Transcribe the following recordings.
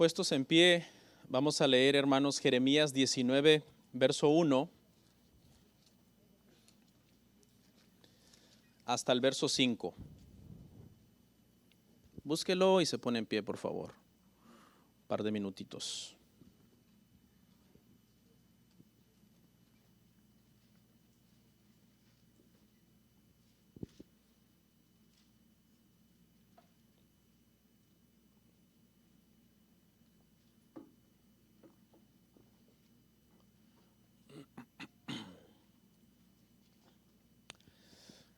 Puestos en pie, vamos a leer, hermanos, Jeremías 19, verso 1, hasta el verso 5. Búsquelo y se pone en pie, por favor. Un par de minutitos.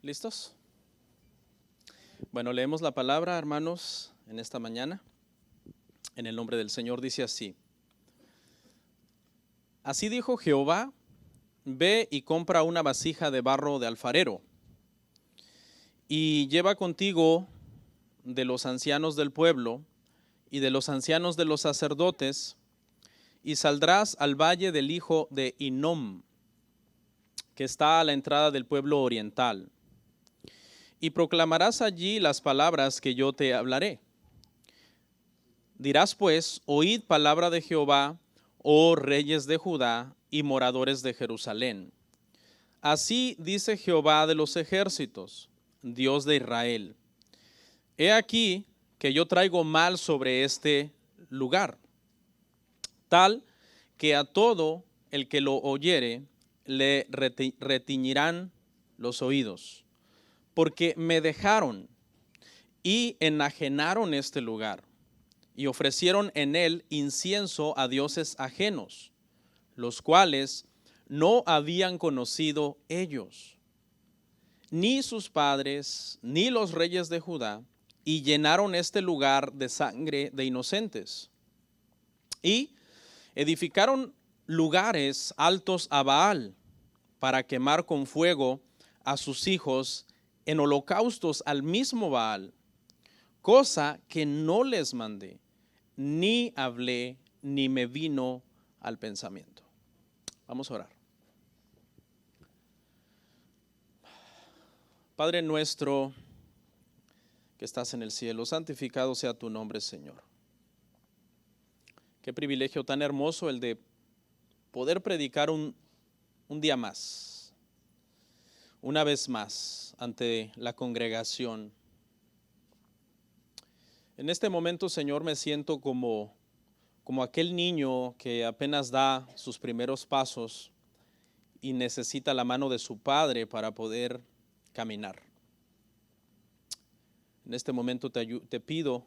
¿Listos? Bueno, leemos la palabra, hermanos, en esta mañana. En el nombre del Señor dice así: Así dijo Jehová, ve y compra una vasija de barro de alfarero, y lleva contigo de los ancianos del pueblo y de los ancianos de los sacerdotes, y saldrás al valle del hijo de Hinnom, que está a la entrada del pueblo oriental, y proclamarás allí las palabras que yo te hablaré. Dirás pues: oíd palabra de Jehová, oh reyes de Judá y moradores de Jerusalén. Así dice Jehová de los ejércitos, Dios de Israel: he aquí que yo traigo mal sobre este lugar, tal que a todo el que lo oyere le retiñirán los oídos, porque me dejaron y enajenaron este lugar, y ofrecieron en él incienso a dioses ajenos, los cuales no habían conocido ellos, ni sus padres, ni los reyes de Judá, y llenaron este lugar de sangre de inocentes. Y edificaron lugares altos a Baal, para quemar con fuego a sus hijos en holocaustos al mismo Baal, cosa que no les mandé, ni hablé, ni me vino al pensamiento. Vamos a orar. Padre nuestro que estás en el cielo, santificado sea tu nombre, Señor. Qué privilegio tan hermoso el de poder predicar un día más, una vez más, ante la congregación. En este momento, Señor, me siento como aquel niño que apenas da sus primeros pasos y necesita la mano de su padre para poder caminar. En este momento te pido,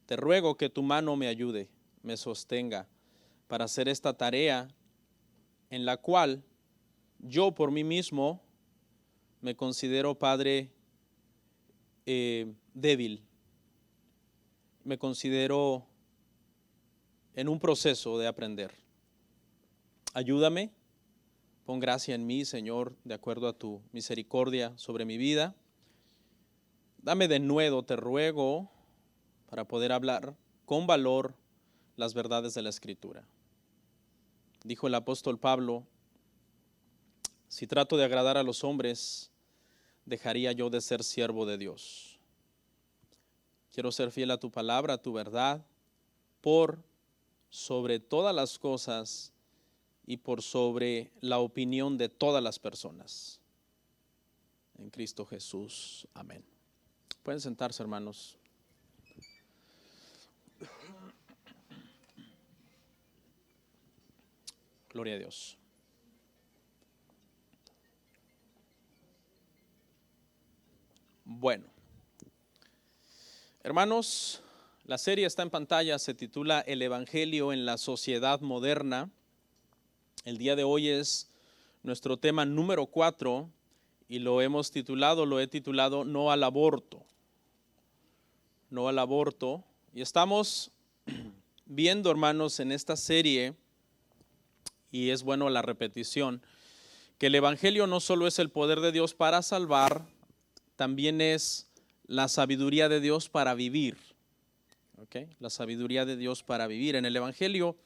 te ruego que tu mano me ayude, me sostenga para hacer esta tarea en la cual yo por mí mismo me considero, Padre, débil. Me considero en un proceso de aprender. Ayúdame, pon gracia en mí, Señor, de acuerdo a tu misericordia sobre mi vida. Dame de nuevo, te ruego, para poder hablar con valor las verdades de la Escritura. Dijo el apóstol Pablo: si trato de agradar a los hombres, dejaría yo de ser siervo de Dios. Quiero ser fiel a tu palabra, a tu verdad, por sobre todas las cosas y por sobre la opinión de todas las personas. En Cristo Jesús. Amén. Pueden sentarse, hermanos. Gloria a Dios. Bueno, hermanos, la serie está en pantalla, se titula El Evangelio en la Sociedad Moderna. El día de hoy es nuestro tema número 4 y lo he titulado No al aborto. No al aborto. Y estamos viendo, hermanos, en esta serie, y es bueno la repetición, que el Evangelio no solo es el poder de Dios para salvar, también es la sabiduría de Dios para vivir. ¿Okay? La sabiduría de Dios para vivir. En el Evangelio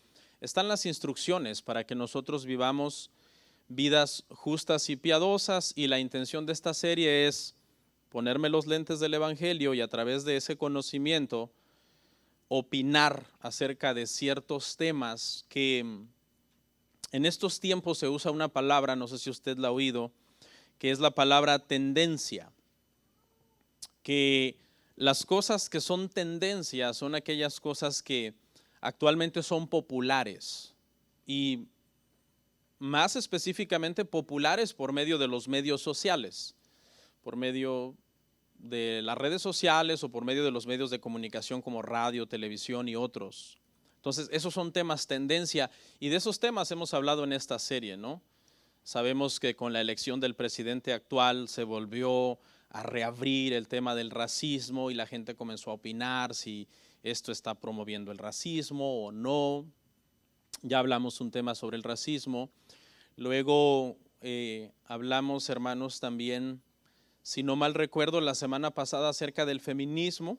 están las instrucciones para que nosotros vivamos vidas justas y piadosas, y la intención de esta serie es ponerme los lentes del Evangelio y a través de ese conocimiento opinar acerca de ciertos temas que en estos tiempos se usa una palabra, no sé si usted la ha oído, que es la palabra tendencia. Que las cosas que son tendencias son aquellas cosas que actualmente son populares y más específicamente populares por medio de los medios sociales, por medio de las redes sociales o por medio de los medios de comunicación como radio, televisión y otros. Entonces, esos son temas tendencia y de esos temas hemos hablado en esta serie, ¿no? Sabemos que con la elección del presidente actual se volvió a reabrir el tema del racismo y la gente comenzó a opinar si esto está promoviendo el racismo o no. Ya hablamos un tema sobre el racismo. Luego hablamos, hermanos, también, si no mal recuerdo, la semana pasada acerca del feminismo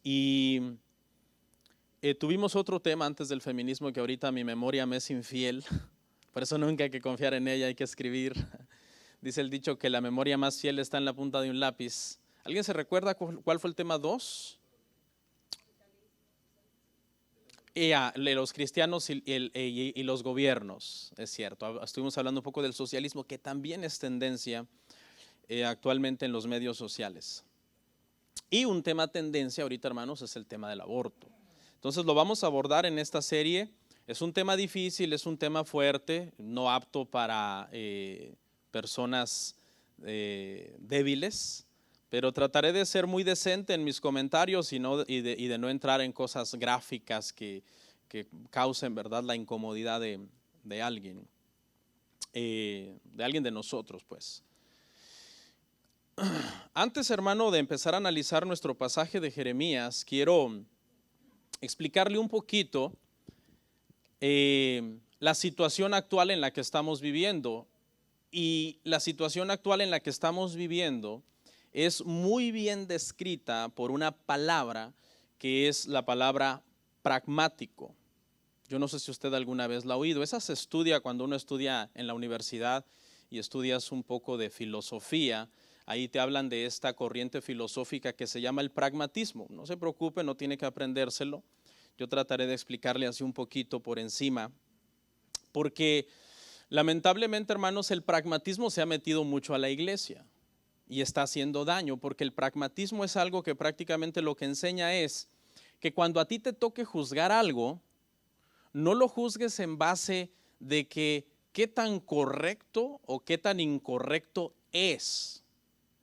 y tuvimos otro tema antes del feminismo que ahorita mi memoria me es infiel, por eso nunca hay que confiar en ella, hay que escribir. Dice el dicho que la memoria más fiel está en la punta de un lápiz. ¿Alguien se recuerda cuál fue el tema 2? Los cristianos y los gobiernos, es cierto. Estuvimos hablando un poco del socialismo, que también es tendencia actualmente en los medios sociales. Y un tema tendencia ahorita, hermanos, es el tema del aborto. Entonces lo vamos a abordar en esta serie. Es un tema difícil, es un tema fuerte, no apto para personas débiles, pero trataré de ser muy decente en mis comentarios y de no entrar en cosas gráficas que causen, ¿verdad?, la incomodidad de alguien de nosotros, pues. Antes, hermano, de empezar a analizar nuestro pasaje de Jeremías, quiero explicarle un poquito la situación actual en la que estamos viviendo. Y la situación actual en la que estamos viviendo es muy bien descrita por una palabra que es la palabra pragmático. Yo no sé si usted alguna vez la ha oído. Esa se estudia cuando uno estudia en la universidad y estudias un poco de filosofía. Ahí te hablan de esta corriente filosófica que se llama el pragmatismo. No se preocupe, no tiene que aprendérselo. Yo trataré de explicarle así un poquito por encima, porque lamentablemente, hermanos, el pragmatismo se ha metido mucho a la iglesia y está haciendo daño, porque el pragmatismo es algo que prácticamente lo que enseña es que cuando a ti te toque juzgar algo, no lo juzgues en base de que qué tan correcto o qué tan incorrecto es,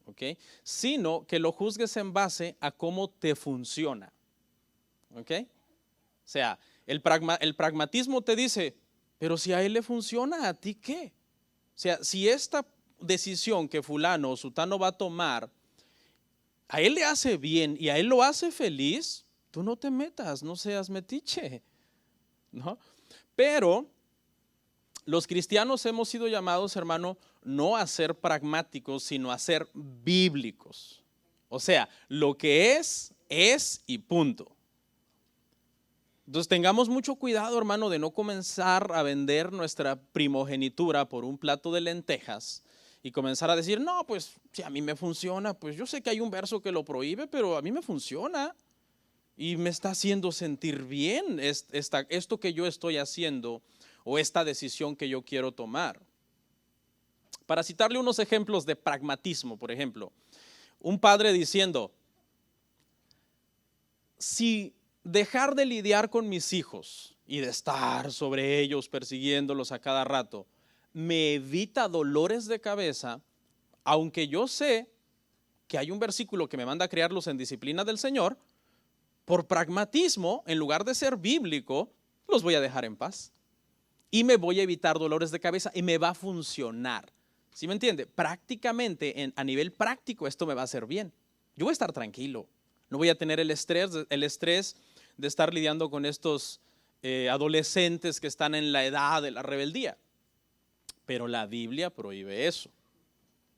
¿ok? Sino que lo juzgues en base a cómo te funciona, ¿ok? O sea, el pragmatismo te dice, pero si a él le funciona, ¿a ti qué? O sea, si esta decisión que fulano o sutano va a tomar, a él le hace bien y a él lo hace feliz, tú no te metas, no seas metiche, ¿no? Pero los cristianos hemos sido llamados, hermano, no a ser pragmáticos, sino a ser bíblicos. O sea, lo que es y punto. Entonces tengamos mucho cuidado, hermano, de no comenzar a vender nuestra primogenitura por un plato de lentejas y comenzar a decir, no, pues si a mí me funciona, pues yo sé que hay un verso que lo prohíbe, pero a mí me funciona y me está haciendo sentir bien esto que yo estoy haciendo o esta decisión que yo quiero tomar. Para citarle unos ejemplos de pragmatismo, por ejemplo, un padre diciendo, si dejar de lidiar con mis hijos y de estar sobre ellos persiguiéndolos a cada rato me evita dolores de cabeza, aunque yo sé que hay un versículo que me manda a criarlos en disciplina del Señor, por pragmatismo, en lugar de ser bíblico, los voy a dejar en paz y me voy a evitar dolores de cabeza y me va a funcionar. ¿Sí me entiende? Prácticamente, a nivel práctico, esto me va a hacer bien. Yo voy a estar tranquilo, no voy a tener el estrés de estar lidiando con estos adolescentes que están en la edad de la rebeldía. Pero la Biblia prohíbe eso.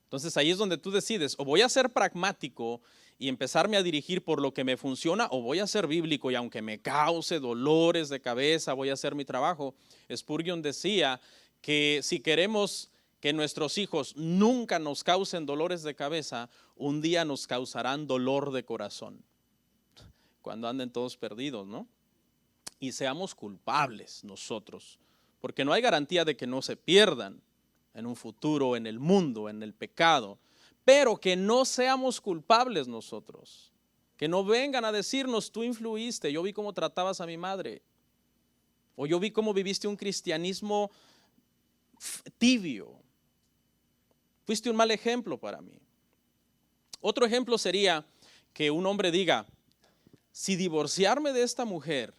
Entonces ahí es donde tú decides, o voy a ser pragmático y empezarme a dirigir por lo que me funciona, o voy a ser bíblico y aunque me cause dolores de cabeza, voy a hacer mi trabajo. Spurgeon decía que si queremos que nuestros hijos nunca nos causen dolores de cabeza, un día nos causarán dolor de corazón. cuando anden todos perdidos, ¿no? Y seamos culpables nosotros, porque no hay garantía de que no se pierdan en un futuro, en el mundo, en el pecado, pero que no seamos culpables nosotros, que no vengan a decirnos, tú influiste, yo vi cómo tratabas a mi madre, o yo vi cómo viviste un cristianismo tibio, fuiste un mal ejemplo para mí. Otro ejemplo sería que un hombre diga, si divorciarme de esta mujer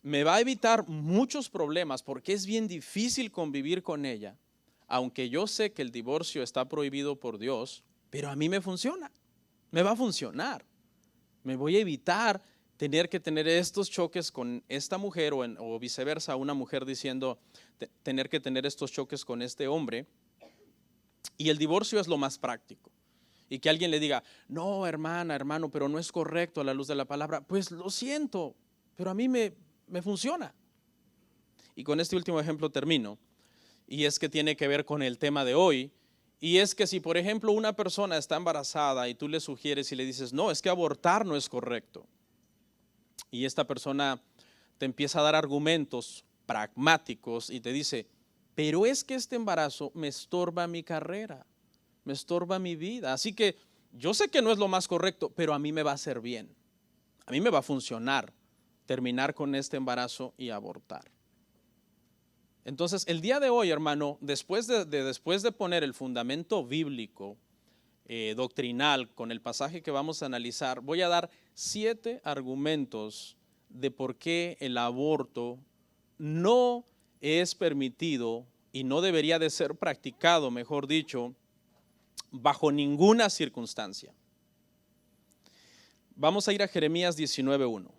me va a evitar muchos problemas porque es bien difícil convivir con ella, aunque yo sé que el divorcio está prohibido por Dios, pero a mí me funciona, me va a funcionar. Me voy a evitar tener que tener estos choques con esta mujer o viceversa, una mujer diciendo tener que tener estos choques con este hombre. Y el divorcio es lo más práctico. Y que alguien le diga, no, hermana, hermano, pero no es correcto a la luz de la palabra. Pues lo siento, pero a mí me funciona. Y con este último ejemplo termino. Y es que tiene que ver con el tema de hoy. Y es que si, por ejemplo, una persona está embarazada y tú le sugieres y le dices, no, es que abortar no es correcto. Y esta persona te empieza a dar argumentos pragmáticos y te dice, pero es que este embarazo me estorba mi carrera, me estorba mi vida. Así que yo sé que no es lo más correcto, pero a mí me va a hacer bien. A mí me va a funcionar terminar con este embarazo y abortar. Entonces, el día de hoy, hermano, después de poner el fundamento bíblico, doctrinal, con el pasaje que vamos a analizar, voy a dar 7 argumentos de por qué el aborto no es permitido y no debería de ser practicado, mejor dicho, bajo ninguna circunstancia. Vamos a ir a Jeremías 19:1.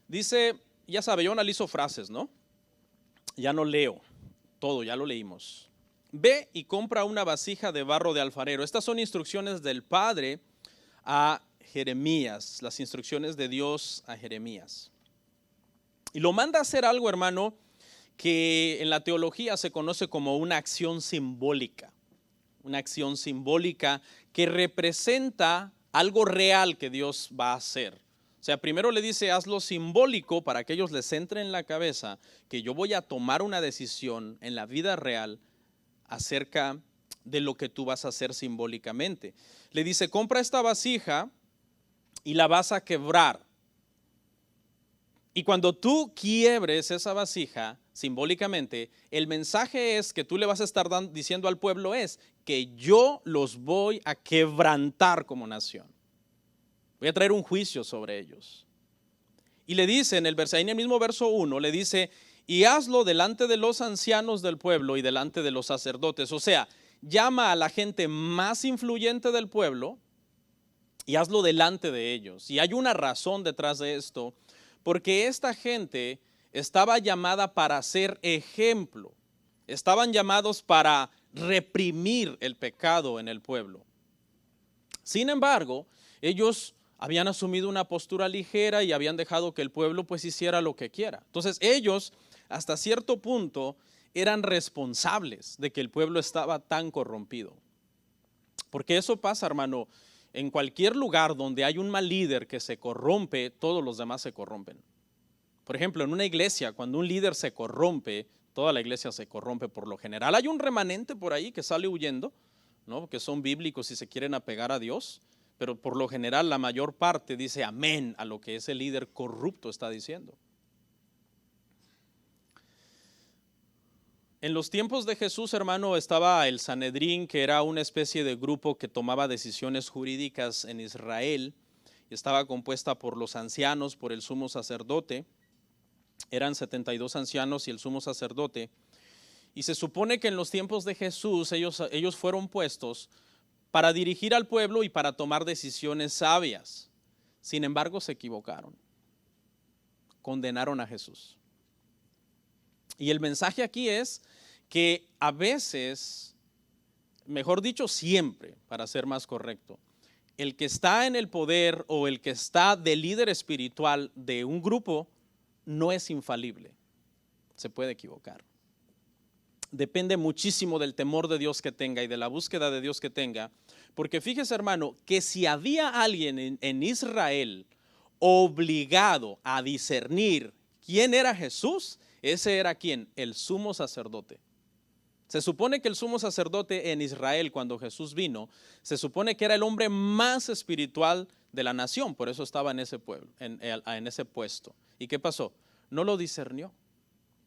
Dice, ya sabe, yo analizo frases, ¿no? Ya no leo todo, ya lo leímos. Ve y compra una vasija de barro de alfarero. Estas son instrucciones del Padre a Jeremías, las instrucciones de Dios a Jeremías. Y lo manda a hacer algo, hermano, que en la teología se conoce como una acción simbólica. Una acción simbólica que representa algo real que Dios va a hacer. O sea, primero le dice, hazlo simbólico para que ellos les entre en la cabeza que yo voy a tomar una decisión en la vida real acerca de lo que tú vas a hacer simbólicamente. Le dice, compra esta vasija y la vas a quebrar. Y cuando tú quiebres esa vasija simbólicamente, el mensaje es que tú le vas a estar diciendo al pueblo es que yo los voy a quebrantar como nación. Voy a traer un juicio sobre ellos. Y le dice en el mismo verso 1, le dice, y hazlo delante de los ancianos del pueblo y delante de los sacerdotes. O sea, llama a la gente más influyente del pueblo y hazlo delante de ellos. Y hay una razón detrás de esto, porque esta gente estaba llamada para ser ejemplo. Estaban llamados para reprimir el pecado en el pueblo. Sin embargo, ellos habían asumido una postura ligera y habían dejado que el pueblo pues hiciera lo que quiera. Entonces ellos hasta cierto punto eran responsables de que el pueblo estaba tan corrompido. Porque eso pasa, hermano, en cualquier lugar donde hay un mal líder que se corrompe, todos los demás se corrompen. Por ejemplo, en una iglesia, cuando un líder se corrompe, toda la iglesia se corrompe por lo general. Hay un remanente por ahí que sale huyendo, ¿no? Que son bíblicos y se quieren apegar a Dios, pero por lo general la mayor parte dice amén a lo que ese líder corrupto está diciendo. En los tiempos de Jesús, hermano, estaba el Sanedrín, que era una especie de grupo que tomaba decisiones jurídicas en Israel. Estaba compuesta por los ancianos, por el sumo sacerdote. Eran 72 ancianos y el sumo sacerdote. Y se supone que en los tiempos de Jesús ellos fueron puestos para dirigir al pueblo y para tomar decisiones sabias. Sin embargo, se equivocaron. Condenaron a Jesús. Y el mensaje aquí es que a veces, mejor dicho siempre, para ser más correcto, el que está en el poder o el que está de líder espiritual de un grupo no es infalible. se puede equivocar. Depende muchísimo del temor de Dios que tenga y de la búsqueda de Dios que tenga. Porque fíjese, hermano, que si había alguien en Israel obligado a discernir quién era Jesús, ese era ¿quién? El sumo sacerdote. Se supone que el sumo sacerdote en Israel, cuando Jesús vino, se supone que era el hombre más espiritual de la nación, por eso estaba en ese pueblo, en ese puesto. ¿Y qué pasó? No lo discernió,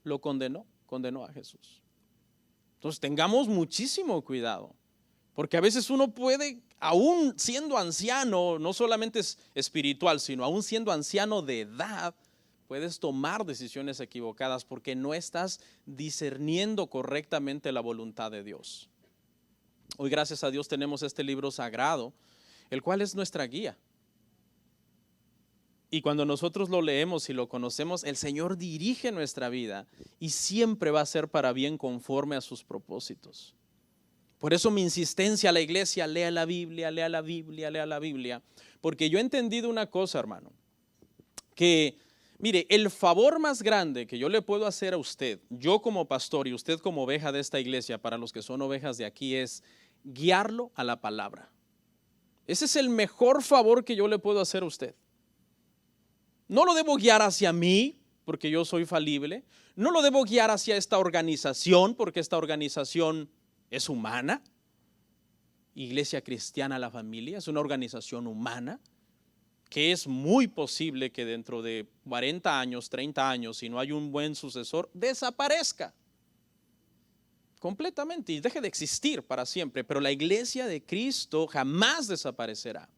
lo condenó a Jesús. Entonces tengamos muchísimo cuidado, porque a veces uno puede, aún siendo anciano, no solamente es espiritual, sino aún siendo anciano de edad, puedes tomar decisiones equivocadas porque no estás discerniendo correctamente la voluntad de Dios. Hoy, gracias a Dios, tenemos este libro sagrado, el cual es nuestra guía. Y cuando nosotros lo leemos y lo conocemos, el Señor dirige nuestra vida y siempre va a ser para bien conforme a sus propósitos. Por eso mi insistencia a la iglesia: lea la Biblia, lea la Biblia, lea la Biblia. Porque yo he entendido una cosa, hermano, que mire, el favor más grande que yo le puedo hacer a usted, yo como pastor y usted como oveja de esta iglesia, para los que son ovejas de aquí, es guiarlo a la palabra. Ese es el mejor favor que yo le puedo hacer a usted. No lo debo guiar hacia mí, porque yo soy falible. No lo debo guiar hacia esta organización, porque esta organización es humana. Iglesia Cristiana La Familia es una organización humana, que es muy posible que dentro de 40 años, 30 años, si no hay un buen sucesor, desaparezca completamente y deje de existir para siempre. Pero la iglesia de Cristo jamás desaparecerá.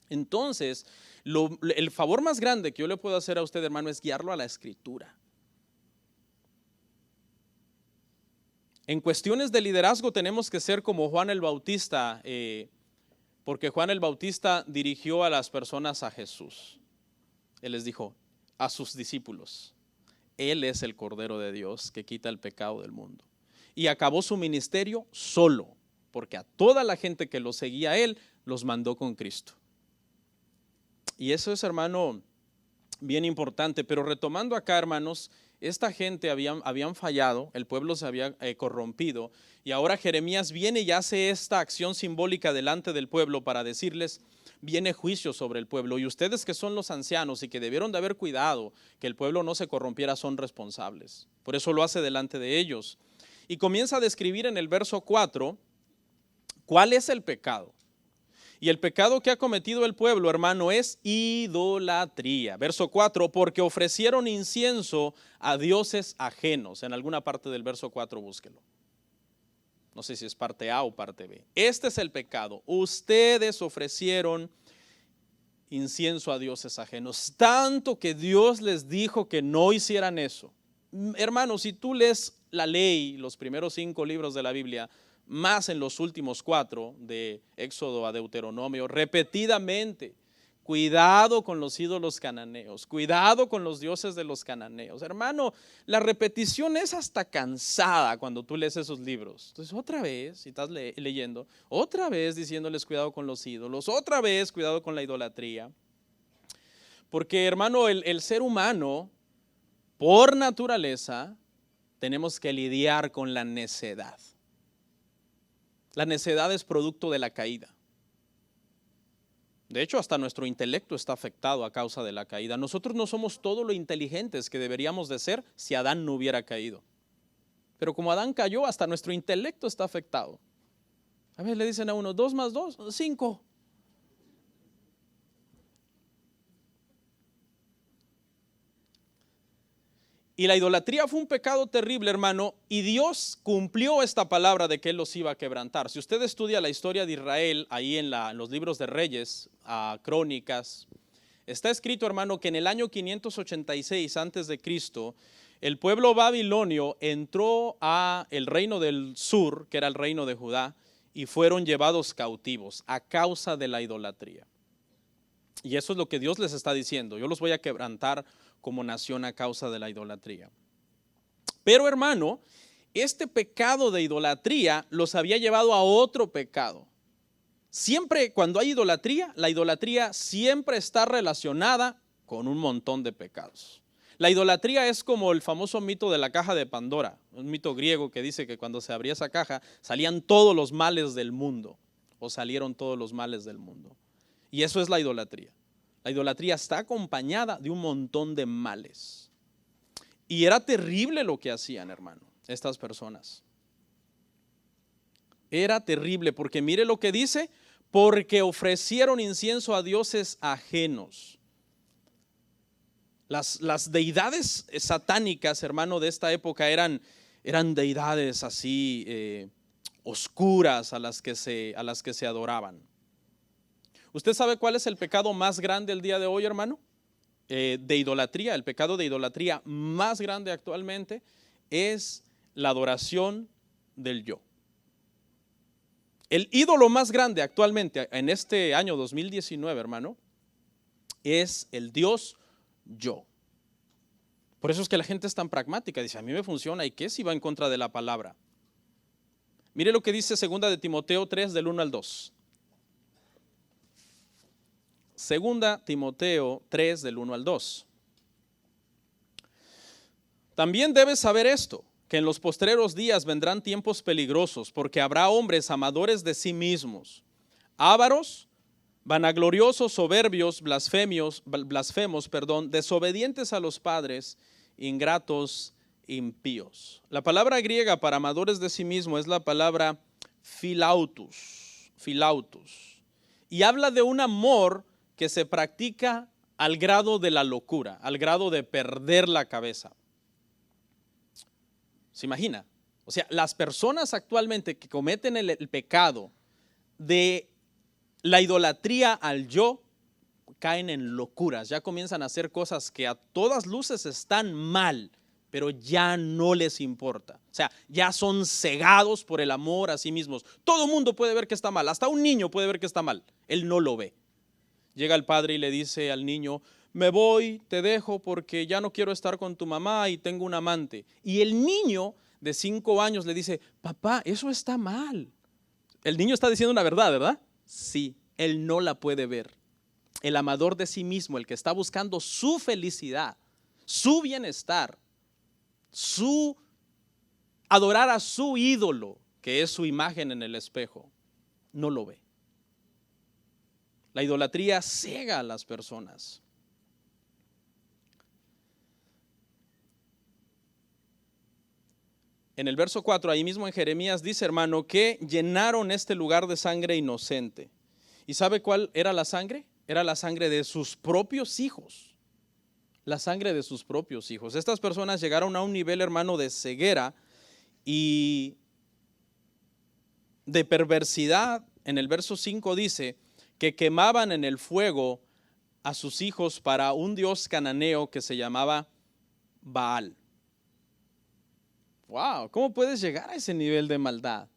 Entonces, el favor más grande que yo le puedo hacer a usted, hermano, es guiarlo a la Escritura. En cuestiones de liderazgo tenemos que ser como Juan el Bautista, porque Juan el Bautista dirigió a las personas a Jesús. Él les dijo a sus discípulos: Él es el Cordero de Dios que quita el pecado del mundo. Y acabó su ministerio solo, porque a toda la gente que lo seguía a Él, los mandó con Cristo. Y eso es, hermano, bien importante. Pero retomando acá, hermanos, esta gente habían fallado, el pueblo se había corrompido, y ahora Jeremías viene y hace esta acción simbólica delante del pueblo para decirles: viene juicio sobre el pueblo, y ustedes que son los ancianos y que debieron de haber cuidado que el pueblo no se corrompiera, son responsables. Por eso lo hace delante de ellos. Y comienza a describir en el verso 4 cuál es el pecado. Y el pecado que ha cometido el pueblo, hermano, es idolatría. Verso 4, porque ofrecieron incienso a dioses ajenos. En alguna parte del verso 4 búsquelo. No sé si es parte A o parte B. Este es el pecado. Ustedes ofrecieron incienso a dioses ajenos, tanto que Dios les dijo que no hicieran eso. Hermano, si tú lees la ley, los primeros 5 libros de la Biblia, más en los últimos 4, de Éxodo a Deuteronomio, repetidamente: cuidado con los ídolos cananeos, cuidado con los dioses de los cananeos. Hermano, la repetición es hasta cansada cuando tú lees esos libros. Entonces, otra vez, si estás leyendo, otra vez diciéndoles cuidado con los ídolos, otra vez cuidado con la idolatría. Porque, hermano, el ser humano, por naturaleza, tenemos que lidiar con la necedad. La necedad es producto de la caída. De hecho, hasta nuestro intelecto está afectado a causa de la caída. Nosotros no somos todo lo inteligentes que deberíamos de ser si Adán no hubiera caído. Pero como Adán cayó, hasta nuestro intelecto está afectado. A veces le dicen a uno: 2 más 2, 5. Y la idolatría fue un pecado terrible, hermano, y Dios cumplió esta palabra de que Él los iba a quebrantar. Si usted estudia la historia de Israel, ahí en los libros de Reyes, Crónicas, está escrito, hermano, que en el año 586 antes de Cristo, el pueblo babilonio entró a el reino del sur, que era el reino de Judá, y fueron llevados cautivos a causa de la idolatría. Y eso es lo que Dios les está diciendo: yo los voy a quebrantar como nación a causa de la idolatría. Pero, hermano, este pecado de idolatría los había llevado a otro pecado. Siempre cuando hay idolatría, la idolatría siempre está relacionada con un montón de pecados. La idolatría es como el famoso mito de la caja de Pandora, un mito griego que dice que cuando se abría esa caja salían todos los males del mundo, o salieron todos los males del mundo. Y eso es la idolatría. La idolatría está acompañada de un montón de males. Y era terrible lo que hacían, hermano, estas personas. Era terrible, porque mire lo que dice, porque ofrecieron incienso a dioses ajenos. Las deidades satánicas, hermano, de esta época eran deidades así oscuras a las que se adoraban. ¿Usted sabe cuál es el pecado más grande el día de hoy, hermano? De idolatría, el pecado de idolatría más grande actualmente es la adoración del yo. El ídolo más grande actualmente en este año 2019, hermano, es el Dios yo. Por eso es que la gente es tan pragmática, dice, a mí me funciona, ¿y qué si va en contra de la palabra? Mire lo que dice 2 de Timoteo 3 del 1 al 2. 2 Timoteo 3 del 1 al 2. También debes saber esto, que en los postreros días vendrán tiempos peligrosos, porque habrá hombres amadores de sí mismos, ávaros, vanagloriosos, soberbios, blasfemos, desobedientes a los padres, ingratos, impíos. La palabra griega para amadores de sí mismo es la palabra philautos, y habla de un amor que se practica al grado de la locura, al grado de perder la cabeza. ¿Se imagina? O sea, las personas actualmente que cometen el pecado de la idolatría al yo, caen en locuras, ya comienzan a hacer cosas que a todas luces están mal, pero ya no les importa. O sea, ya son cegados por el amor a sí mismos. Todo mundo puede ver que está mal, hasta un niño puede ver que está mal, él no lo ve. Llega el padre y le dice al niño, me voy, te dejo porque ya no quiero estar con tu mamá y tengo un amante. Y el niño de 5 años le dice, papá, eso está mal. El niño está diciendo una verdad, ¿verdad? Sí, él no la puede ver. El amador de sí mismo, el que está buscando su felicidad, su bienestar, su adorar a su ídolo, que es su imagen en el espejo, no lo ve. La idolatría ciega a las personas. En el verso 4, ahí mismo en Jeremías dice, hermano, que llenaron este lugar de sangre inocente. ¿Y sabe cuál era la sangre? Era la sangre de sus propios hijos. La sangre de sus propios hijos. Estas personas llegaron a un nivel, hermano, de ceguera y de perversidad. En el verso 5 dice que quemaban en el fuego a sus hijos para un dios cananeo que se llamaba Baal. Wow, ¿cómo puedes llegar a ese nivel de maldad?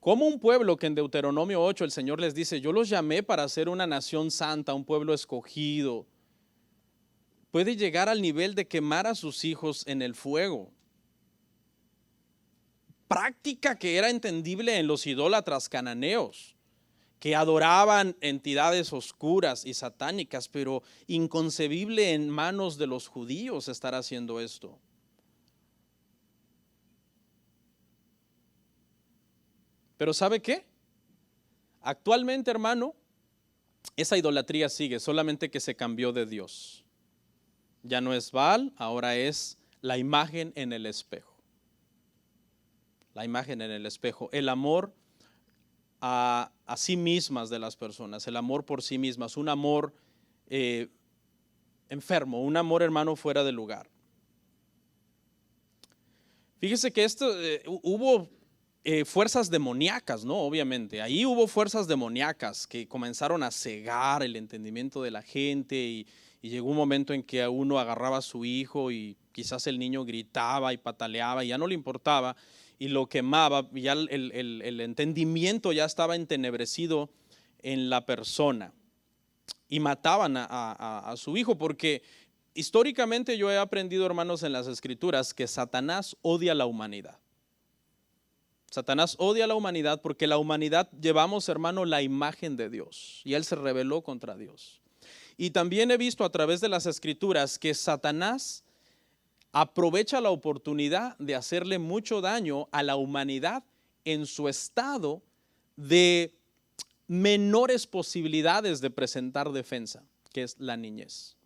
Como un pueblo que en Deuteronomio 8 el Señor les dice, yo los llamé para ser una nación santa, un pueblo escogido, puede llegar al nivel de quemar a sus hijos en el fuego? Práctica que era entendible en los idólatras cananeos, que adoraban entidades oscuras y satánicas, pero inconcebible en manos de los judíos estar haciendo esto. Pero ¿sabe qué? Actualmente, hermano, esa idolatría sigue, solamente que se cambió de Dios. Ya no es Baal, ahora es la imagen en el espejo. La imagen en el espejo. El amor a sí mismas de las personas, el amor por sí mismas, un amor enfermo, un amor, hermano, fuera de lugar. Fíjese que esto hubo fuerzas demoníacas, ¿no? Obviamente, ahí hubo fuerzas demoníacas que comenzaron a cegar el entendimiento de la gente y llegó un momento en que a uno agarraba a su hijo y quizás el niño gritaba y pataleaba y ya no le importaba y lo quemaba, ya el entendimiento ya estaba entenebrecido en la persona y mataban a su hijo, porque históricamente yo he aprendido, hermanos, en las escrituras que Satanás odia a la humanidad. Satanás odia a la humanidad porque la humanidad llevamos, hermano, la imagen de Dios y él se rebeló contra Dios. Y también he visto a través de las Escrituras que Satanás aprovecha la oportunidad de hacerle mucho daño a la humanidad en su estado de menores posibilidades de presentar defensa, que es la niñez.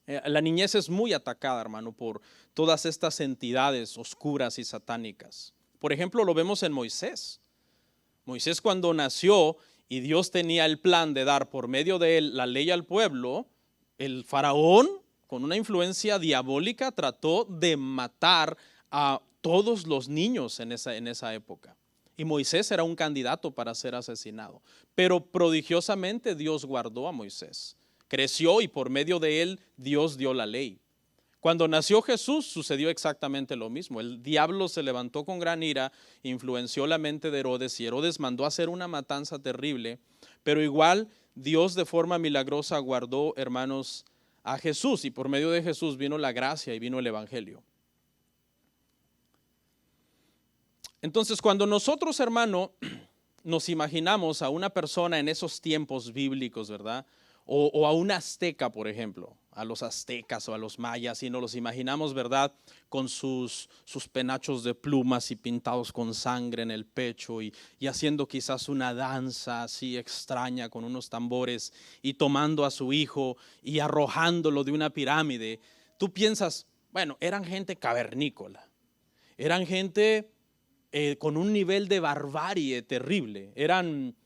La niñez es muy atacada, hermano, por todas estas entidades oscuras y satánicas. Por ejemplo, lo vemos en Moisés. Moisés, cuando nació y Dios tenía el plan de dar por medio de él la ley al pueblo, el faraón, con una influencia diabólica, trató de matar a todos los niños en esa época. Y Moisés era un candidato para ser asesinado. Pero prodigiosamente Dios guardó a Moisés. Creció y por medio de él Dios dio la ley. Cuando nació Jesús sucedió exactamente lo mismo. El diablo se levantó con gran ira, influenció la mente de Herodes y Herodes mandó a hacer una matanza terrible. Pero igual Dios de forma milagrosa guardó, hermanos, a Jesús, y por medio de Jesús vino la gracia y vino el evangelio. Entonces, cuando nosotros, hermano, nos imaginamos a una persona en esos tiempos bíblicos, ¿verdad? O a un azteca, por ejemplo, a los aztecas o a los mayas, y nos los imaginamos, ¿verdad? Con sus penachos de plumas y pintados con sangre en el pecho y haciendo quizás una danza así extraña con unos tambores y tomando a su hijo y arrojándolo de una pirámide. Tú piensas, bueno, eran gente cavernícola, eran gente con un nivel de barbarie terrible, eran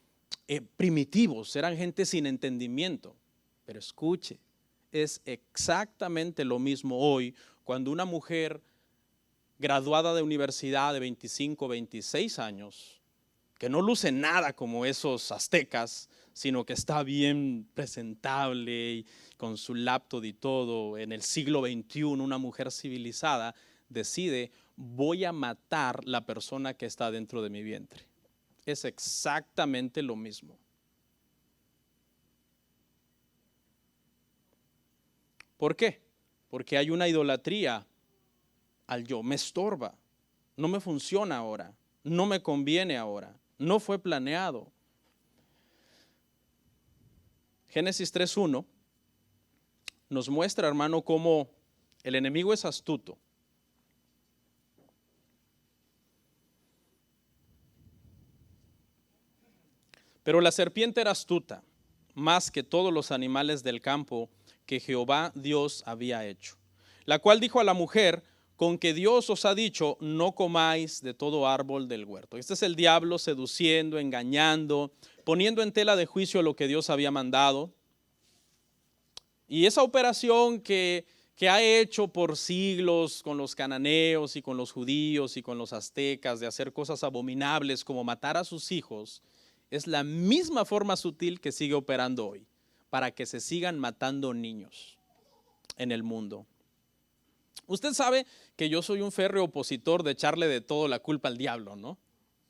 primitivos, eran gente sin entendimiento. Pero escuche, es exactamente lo mismo hoy cuando una mujer graduada de universidad de 25, 26 años, que no luce nada como esos aztecas, sino que está bien presentable y con su laptop y todo, en el siglo XXI, una mujer civilizada, decide, voy a matar la persona que está dentro de mi vientre. Es exactamente lo mismo. ¿Por qué? Porque hay una idolatría al yo. Me estorba, no me funciona ahora, no me conviene ahora, no fue planeado. Génesis 3:1 nos muestra, hermano, cómo el enemigo es astuto. Pero la serpiente era astuta, más que todos los animales del campo que Jehová Dios había hecho, la cual dijo a la mujer, con que Dios os ha dicho, no comáis de todo árbol del huerto. Este es el diablo seduciendo, engañando, poniendo en tela de juicio lo que Dios había mandado. Y esa operación que ha hecho por siglos con los cananeos y con los judíos y con los aztecas de hacer cosas abominables como matar a sus hijos, es la misma forma sutil que sigue operando hoy, para que se sigan matando niños en el mundo. Usted sabe que yo soy un férreo opositor de echarle de todo la culpa al diablo, ¿no? O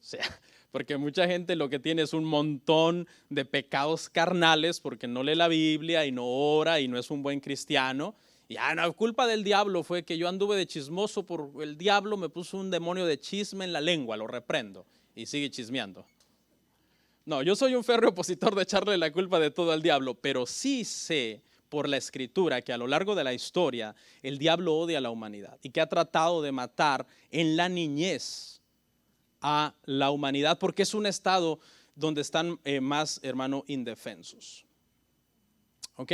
sea, porque mucha gente lo que tiene es un montón de pecados carnales porque no lee la Biblia y no ora y no es un buen cristiano. Y la culpa del diablo fue que yo anduve de chismoso por el diablo, me puso un demonio de chisme en la lengua, lo reprendo y sigue chismeando. No, yo soy un férreo opositor de echarle la culpa de todo al diablo, pero sí sé por la escritura que a lo largo de la historia el diablo odia a la humanidad y que ha tratado de matar en la niñez a la humanidad porque es un estado donde están más, hermano, indefensos. ¿Ok?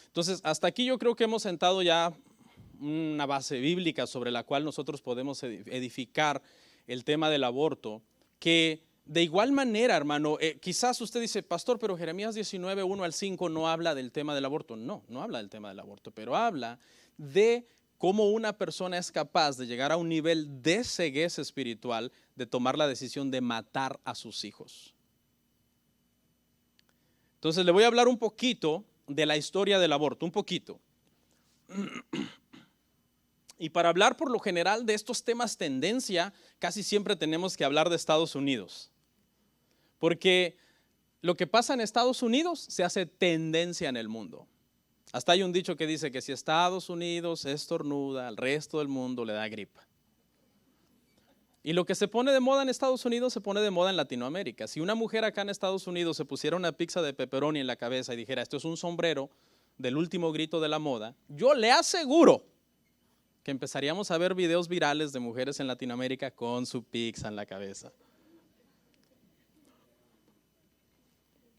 Entonces, hasta aquí yo creo que hemos sentado ya una base bíblica sobre la cual nosotros podemos edificar el tema del aborto, que de igual manera, hermano, quizás usted dice, pastor, pero Jeremías 19, 1 al 5 no habla del tema del aborto. No, no habla del tema del aborto, pero habla de cómo una persona es capaz de llegar a un nivel de ceguez espiritual, de tomar la decisión de matar a sus hijos. Entonces le voy a hablar un poquito de la historia del aborto, un poquito. Y para hablar por lo general de estos temas tendencia, casi siempre tenemos que hablar de Estados Unidos. Porque lo que pasa en Estados Unidos se hace tendencia en el mundo. Hasta hay un dicho que dice que si Estados Unidos estornuda, al resto del mundo le da gripa. Y lo que se pone de moda en Estados Unidos se pone de moda en Latinoamérica. Si una mujer acá en Estados Unidos se pusiera una pizza de pepperoni en la cabeza y dijera, esto es un sombrero del último grito de la moda, yo le aseguro que empezaríamos a ver videos virales de mujeres en Latinoamérica con su pizza en la cabeza.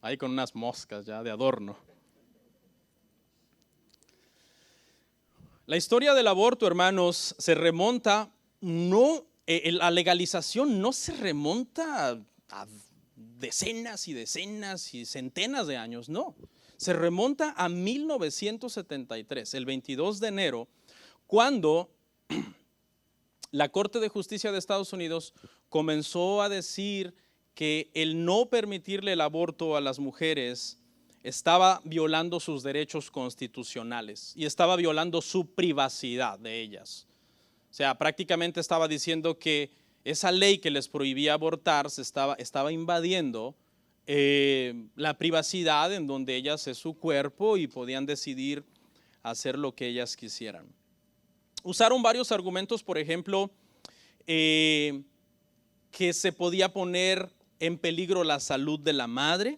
Ahí con unas moscas ya de adorno. La historia del aborto, hermanos, se remonta, la legalización no se remonta a decenas y decenas y centenas de años, no. Se remonta a 1973, el 22 de enero, cuando la Corte de Justicia de Estados Unidos comenzó a decir que el no permitirle el aborto a las mujeres estaba violando sus derechos constitucionales y estaba violando su privacidad de ellas. O sea, prácticamente estaba diciendo que esa ley que les prohibía abortar estaba invadiendo la privacidad en donde ellas es su cuerpo y podían decidir hacer lo que ellas quisieran. Usaron varios argumentos, por ejemplo, que se podía poner en peligro la salud de la madre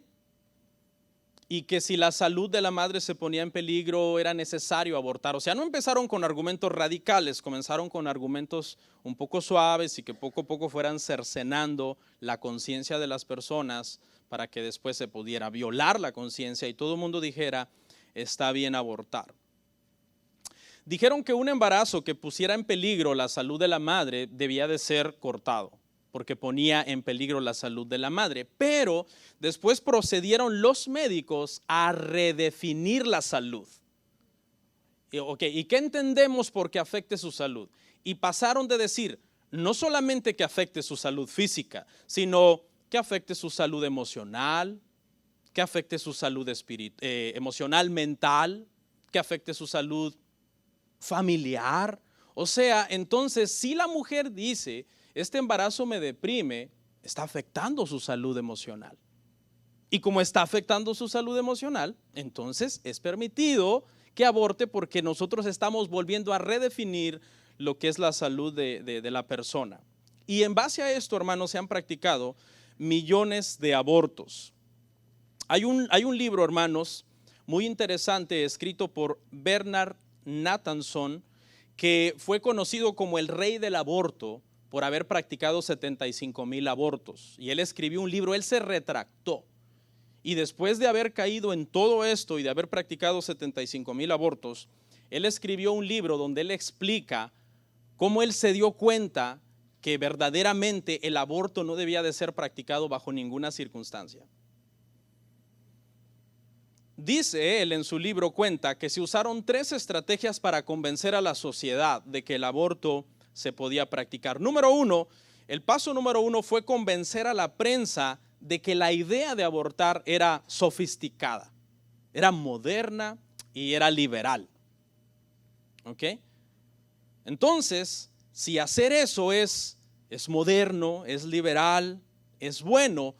y que si la salud de la madre se ponía en peligro era necesario abortar. O sea, no empezaron con argumentos radicales, comenzaron con argumentos un poco suaves y que poco a poco fueran cercenando la conciencia de las personas para que después se pudiera violar la conciencia y todo el mundo dijera, está bien abortar. Dijeron que un embarazo que pusiera en peligro la salud de la madre debía de ser cortado, porque ponía en peligro la salud de la madre. Pero después procedieron los médicos a redefinir la salud. ¿Y qué entendemos por que afecte su salud? Y pasaron de decir, no solamente que afecte su salud física, sino que afecte su salud emocional, que afecte su salud emocional, mental, que afecte su salud familiar. O sea, entonces, si la mujer dice, este embarazo me deprime, está afectando su salud emocional. Y como está afectando su salud emocional, entonces es permitido que aborte porque nosotros estamos volviendo a redefinir lo que es la salud de la persona. Y en base a esto, hermanos, se han practicado millones de abortos. Hay un libro, hermanos, muy interesante, escrito por Bernard Nathanson, que fue conocido como el rey del aborto por haber practicado 75,000 abortos. Y él escribió un libro, él se retractó. Y después de haber caído en todo esto y de haber practicado 75,000 abortos, él escribió un libro donde él explica cómo él se dio cuenta que verdaderamente el aborto no debía de ser practicado bajo ninguna circunstancia. Dice él en su libro, cuenta que se usaron 3 estrategias para convencer a la sociedad de que el aborto se podía practicar. El paso número 1 fue convencer a la prensa de que la idea de abortar era sofisticada, era moderna y era liberal. ¿Ok? Entonces, si hacer eso es moderno, es liberal, es bueno,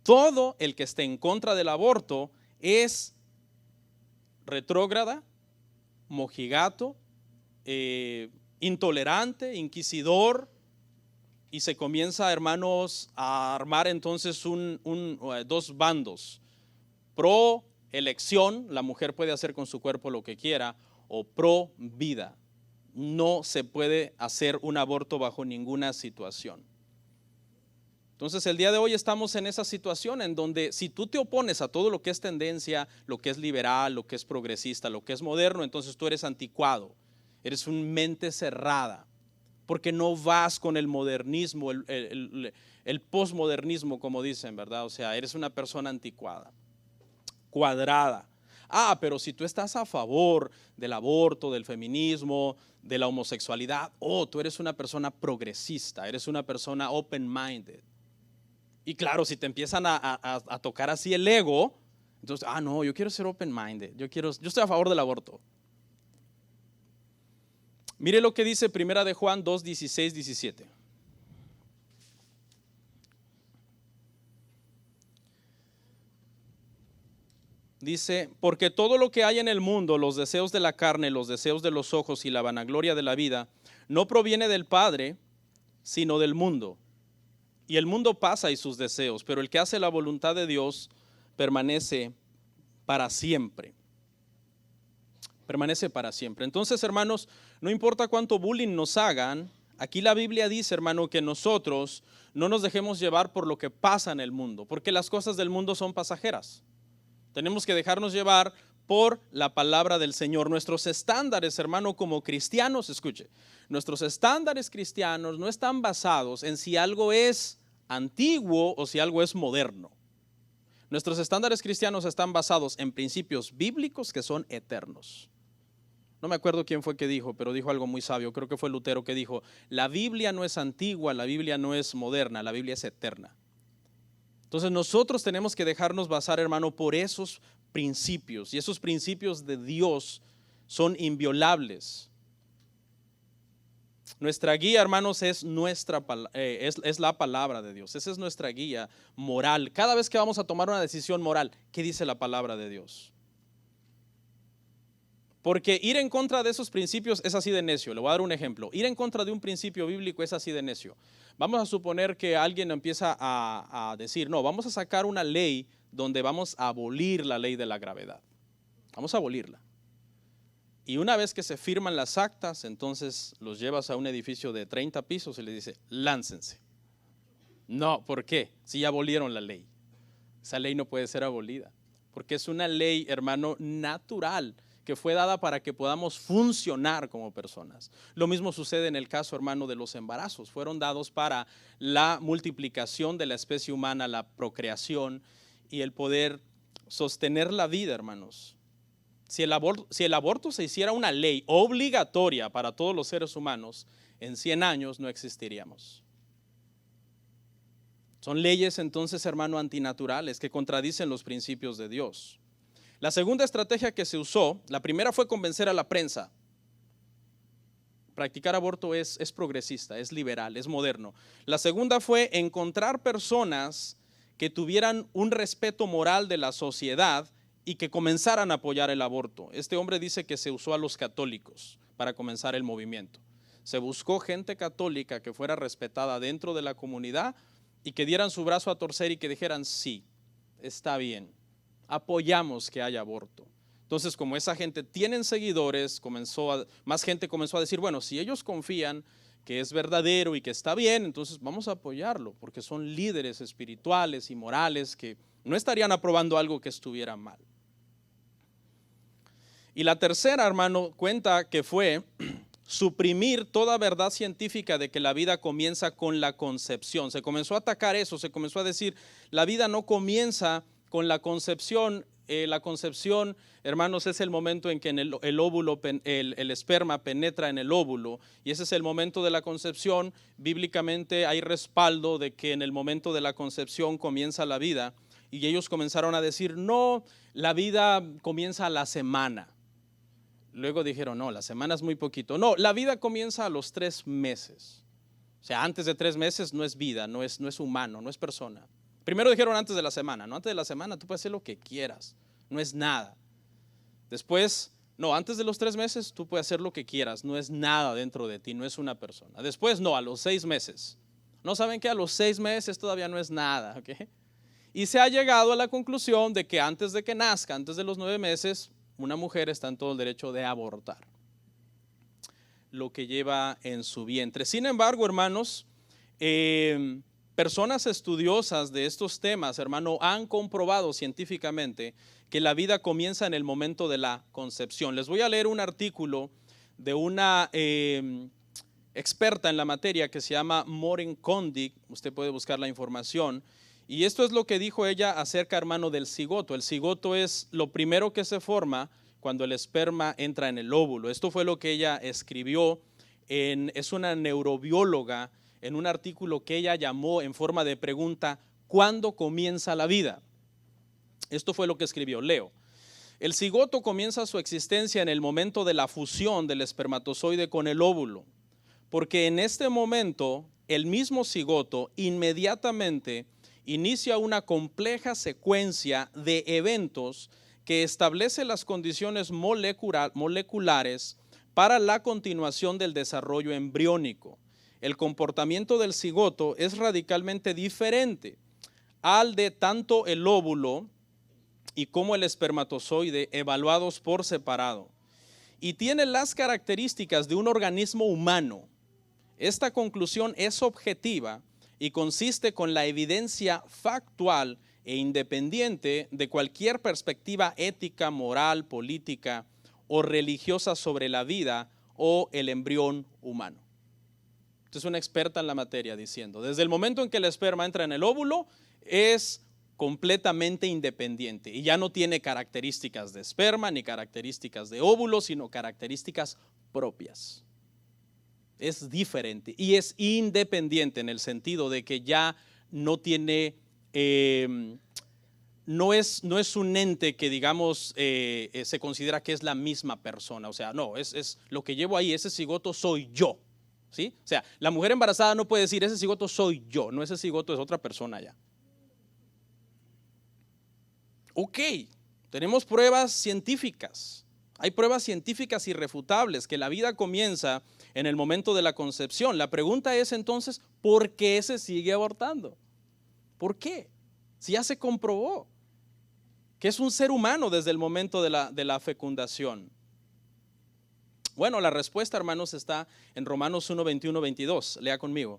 todo el que esté en contra del aborto es retrógrada, mojigato, intolerante, inquisidor, y se comienza, hermanos, a armar entonces dos bandos: pro elección, la mujer puede hacer con su cuerpo lo que quiera, o pro vida, no se puede hacer un aborto bajo ninguna situación. Entonces el día de hoy estamos en esa situación en donde si tú te opones a todo lo que es tendencia, lo que es liberal, lo que es progresista, lo que es moderno, entonces tú eres anticuado, eres una mente cerrada, porque no vas con el modernismo, el posmodernismo, como dicen, ¿verdad? O sea, eres una persona anticuada, cuadrada. Pero si tú estás a favor del aborto, del feminismo, de la homosexualidad, tú eres una persona progresista, eres una persona open-minded. Y claro, si te empiezan a tocar así el ego, entonces, no, yo quiero ser open-minded, yo estoy a favor del aborto. Mire lo que dice Primera de Juan 2, 16, 17. Dice, porque todo lo que hay en el mundo, los deseos de la carne, los deseos de los ojos y la vanagloria de la vida, no proviene del Padre, sino del mundo. Y el mundo pasa y sus deseos, pero el que hace la voluntad de Dios permanece para siempre. Permanece para siempre. Entonces, hermanos, no importa cuánto bullying nos hagan, aquí la Biblia dice, hermano, que nosotros no nos dejemos llevar por lo que pasa en el mundo, porque las cosas del mundo son pasajeras. Tenemos que dejarnos llevar por la palabra del Señor. Nuestros estándares, hermano, como cristianos, escuche, nuestros estándares cristianos no están basados en si algo es antiguo o si algo es moderno. Nuestros estándares cristianos están basados en principios bíblicos que son eternos. No me acuerdo quién fue que dijo, pero dijo algo muy sabio. Creo que fue Lutero que dijo, la Biblia no es antigua, la Biblia no es moderna, la Biblia es eterna. Entonces nosotros tenemos que dejarnos basar, hermano, por esos principios. Y esos principios de Dios son inviolables. Nuestra guía, hermanos, es la palabra de Dios. Esa es nuestra guía moral. Cada vez que vamos a tomar una decisión moral, ¿qué dice la palabra de Dios? Porque ir en contra de esos principios es así de necio. Le voy a dar un ejemplo. Ir en contra de un principio bíblico es así de necio. Vamos a suponer que alguien empieza a decir, no, vamos a sacar una ley donde vamos a abolir la ley de la gravedad. Vamos a abolirla. Y una vez que se firman las actas, entonces los llevas a un edificio de 30 pisos y les dice, láncense. No, ¿por qué? Si ya abolieron la ley. Esa ley no puede ser abolida, porque es una ley, hermano, natural, que fue dada para que podamos funcionar como personas. Lo mismo sucede en el caso, hermano, de los embarazos. Fueron dados para la multiplicación de la especie humana, la procreación y el poder sostener la vida, hermanos. Si el aborto se hiciera una ley obligatoria para todos los seres humanos, en 100 años no existiríamos. Son leyes entonces, hermano, antinaturales que contradicen los principios de Dios. La segunda estrategia que se usó, la primera fue convencer a la prensa. Practicar aborto es progresista, es liberal, es moderno. La segunda fue encontrar personas que tuvieran un respeto moral de la sociedad y que comenzaran a apoyar el aborto. Este hombre dice que se usó a los católicos para comenzar el movimiento. Se buscó gente católica que fuera respetada dentro de la comunidad y que dieran su brazo a torcer y que dijeran, sí, está bien, apoyamos que haya aborto. Entonces, como esa gente tienen seguidores, más gente comenzó a decir, bueno, si ellos confían que es verdadero y que está bien, entonces vamos a apoyarlo, porque son líderes espirituales y morales que no estarían aprobando algo que estuviera mal. Y la tercera, hermano, cuenta que fue suprimir toda verdad científica de que la vida comienza con la concepción. Se comenzó a atacar eso, se comenzó a decir, la vida no comienza con la concepción. La concepción, hermanos, es el momento en que en el óvulo, el esperma penetra en el óvulo, y ese es el momento de la concepción. Bíblicamente hay respaldo de que en el momento de la concepción comienza la vida, y ellos comenzaron a decir, no, la vida comienza a la semana. Luego dijeron, no, la semana es muy poquito. No, la vida comienza a los 3 meses. O sea, antes de 3 meses no es vida, no es humano, no es persona. Primero dijeron antes de la semana. No, antes de la semana tú puedes hacer lo que quieras, no es nada. Después, no, antes de los 3 meses tú puedes hacer lo que quieras, no es nada dentro de ti, no es una persona. Después, no, a los 6 meses. No, ¿saben qué? A los 6 meses todavía no es nada, ¿ok? Y se ha llegado a la conclusión de que antes de que nazca, antes de los 9 meses, una mujer está en todo el derecho de abortar lo que lleva en su vientre. Sin embargo, hermanos, personas estudiosas de estos temas, hermano, han comprobado científicamente que la vida comienza en el momento de la concepción. Les voy a leer un artículo de una experta en la materia que se llama Maureen Kondig. Usted puede buscar la información. Y esto es lo que dijo ella acerca, hermano, del cigoto. El cigoto es lo primero que se forma cuando el esperma entra en el óvulo. Esto fue lo que ella escribió. Es una neurobióloga en un artículo que ella llamó en forma de pregunta, ¿cuándo comienza la vida? Esto fue lo que escribió. Leo. El cigoto comienza su existencia en el momento de la fusión del espermatozoide con el óvulo, porque en este momento el mismo cigoto inmediatamente inicia una compleja secuencia de eventos que establece las condiciones moleculares para la continuación del desarrollo embriónico. el comportamiento del cigoto es radicalmente diferente al de tanto el óvulo y como el espermatozoide evaluados por separado, y tiene las características de un organismo humano. Esta conclusión es objetiva y consiste con la evidencia factual e independiente de cualquier perspectiva ética, moral, política o religiosa sobre la vida o el embrión humano. Esta es una experta en la materia diciendo, desde el momento en que el esperma entra en el óvulo, es completamente independiente y ya no tiene características de esperma ni características de óvulo, sino características propias. Es diferente y es independiente en el sentido de que ya no tiene, no es un ente que digamos se considera que es la misma persona. O sea, no, es lo que llevo ahí, ese cigoto soy yo. ¿Sí? O sea, la mujer embarazada no puede decir ese cigoto soy yo, no, ese cigoto es otra persona ya. Ok, tenemos pruebas científicas. Hay pruebas científicas irrefutables que la vida comienza en el momento de la concepción. La pregunta es entonces, ¿por qué se sigue abortando? ¿Por qué? Si ya se comprobó que es un ser humano desde el momento de la fecundación. Bueno, la respuesta, hermanos, está en Romanos 1, 21, 22. Lea conmigo.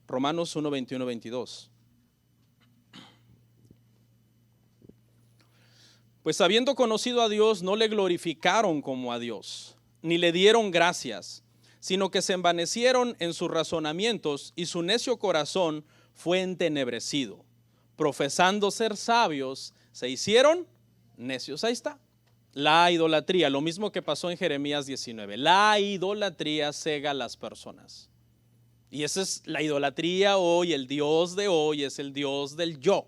Romanos 1, 21, 22. Pues habiendo conocido a Dios, no le glorificaron como a Dios, ni le dieron gracias, sino que se envanecieron en sus razonamientos y su necio corazón fue entenebrecido. Profesando ser sabios, se hicieron necios. Ahí está. La idolatría, lo mismo que pasó en Jeremías 19. La idolatría cega a las personas. Y esa es la idolatría hoy, el Dios de hoy es el Dios del yo.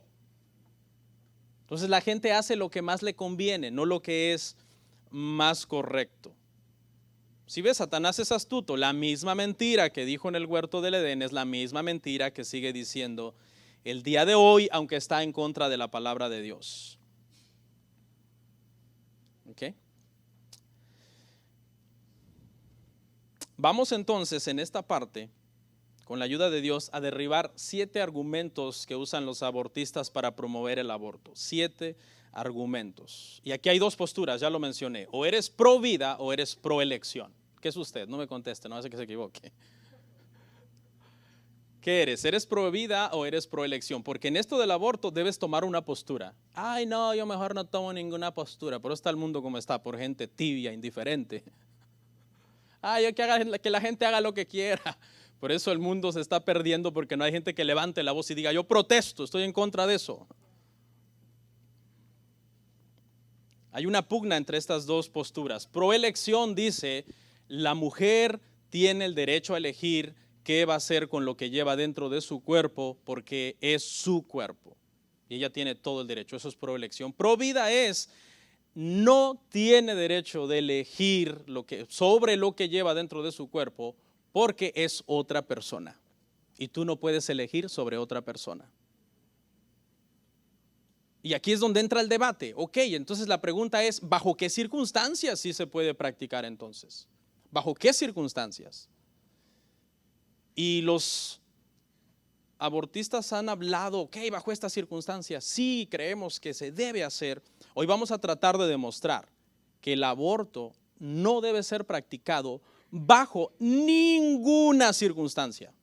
Entonces la gente hace lo que más le conviene, no lo que es más correcto. Si ves, Satanás es astuto. La misma mentira que dijo en el huerto del Edén es la misma mentira que sigue diciendo el día de hoy, aunque está en contra de la palabra de Dios. ¿Ok? Vamos entonces en esta parte, con la ayuda de Dios, a derribar 7 argumentos que usan los abortistas para promover el aborto. 7 argumentos. Y aquí hay 2 posturas, ya lo mencioné. O eres pro vida o eres pro elección. ¿Qué es usted? No me conteste, no hace que se equivoque. ¿Qué eres? ¿Eres pro vida o eres pro elección? Porque en esto del aborto debes tomar una postura. Ay, no, yo mejor no tomo ninguna postura. Pero está el mundo como está, por gente tibia, indiferente. Ay, que la gente haga lo que quiera. Por eso el mundo se está perdiendo, porque no hay gente que levante la voz y diga, yo protesto, estoy en contra de eso. Hay una pugna entre estas 2 posturas. Pro elección dice, la mujer tiene el derecho a elegir qué va a hacer con lo que lleva dentro de su cuerpo, porque es su cuerpo. Y ella tiene todo el derecho, eso es pro elección. Pro vida es, no tiene derecho de elegir sobre lo que lleva dentro de su cuerpo, porque es otra persona y tú no puedes elegir sobre otra persona. Y aquí es donde entra el debate. Ok, entonces la pregunta es, ¿bajo qué circunstancias sí se puede practicar entonces? ¿Bajo qué circunstancias? Y los abortistas han hablado, ok, bajo estas circunstancias sí creemos que se debe hacer. Hoy vamos a tratar de demostrar que el aborto no debe ser practicado bajo ninguna circunstancia,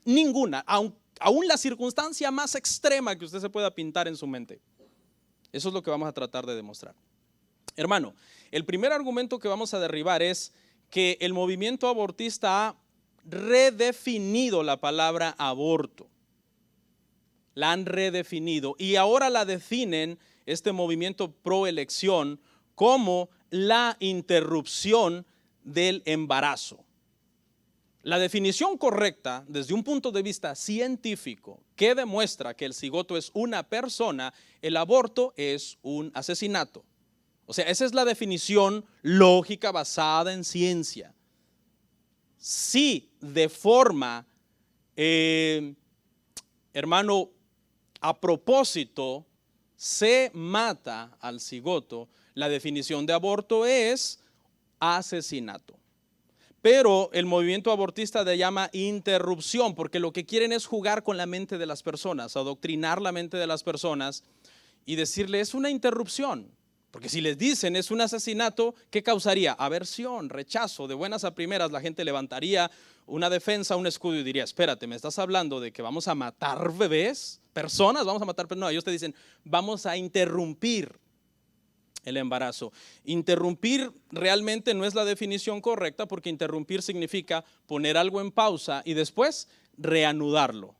ninguna, aún la circunstancia más extrema que usted se pueda pintar en su mente. Eso es lo que vamos a tratar de demostrar. Hermano, el primer argumento que vamos a derribar es que el movimiento abortista ha redefinido la palabra aborto. La han redefinido y ahora la definen, este movimiento pro elección, como la interrupción del embarazo. La definición correcta desde un punto de vista científico que demuestra que el cigoto es una persona, el aborto es un asesinato. O sea, esa es la definición lógica basada en ciencia. Si de forma, hermano, a propósito se mata al cigoto, la definición de aborto es asesinato. Pero el movimiento abortista le llama interrupción, porque lo que quieren es jugar con la mente de las personas, adoctrinar la mente de las personas y decirle es una interrupción. Porque si les dicen es un asesinato, ¿qué causaría? Aversión, rechazo. De buenas a primeras la gente levantaría una defensa, un escudo y diría, espérate, ¿me estás hablando de que vamos a matar bebés? ¿Personas? ¿Vamos a matar personas? No, ellos te dicen, vamos a interrumpir el embarazo. Interrumpir realmente no es la definición correcta, porque interrumpir significa poner algo en pausa y después reanudarlo.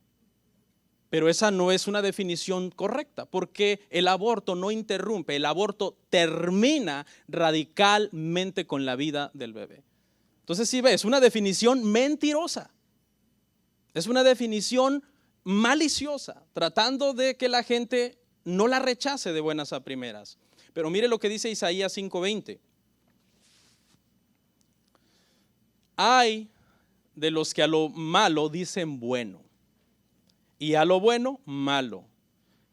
Pero esa no es una definición correcta, porque el aborto no interrumpe, el aborto termina radicalmente con la vida del bebé. Entonces, si ves, es una definición mentirosa, es una definición maliciosa, tratando de que la gente no la rechace de buenas a primeras. Pero mire lo que dice Isaías 5:20. Hay de los que a lo malo dicen bueno y a lo bueno malo,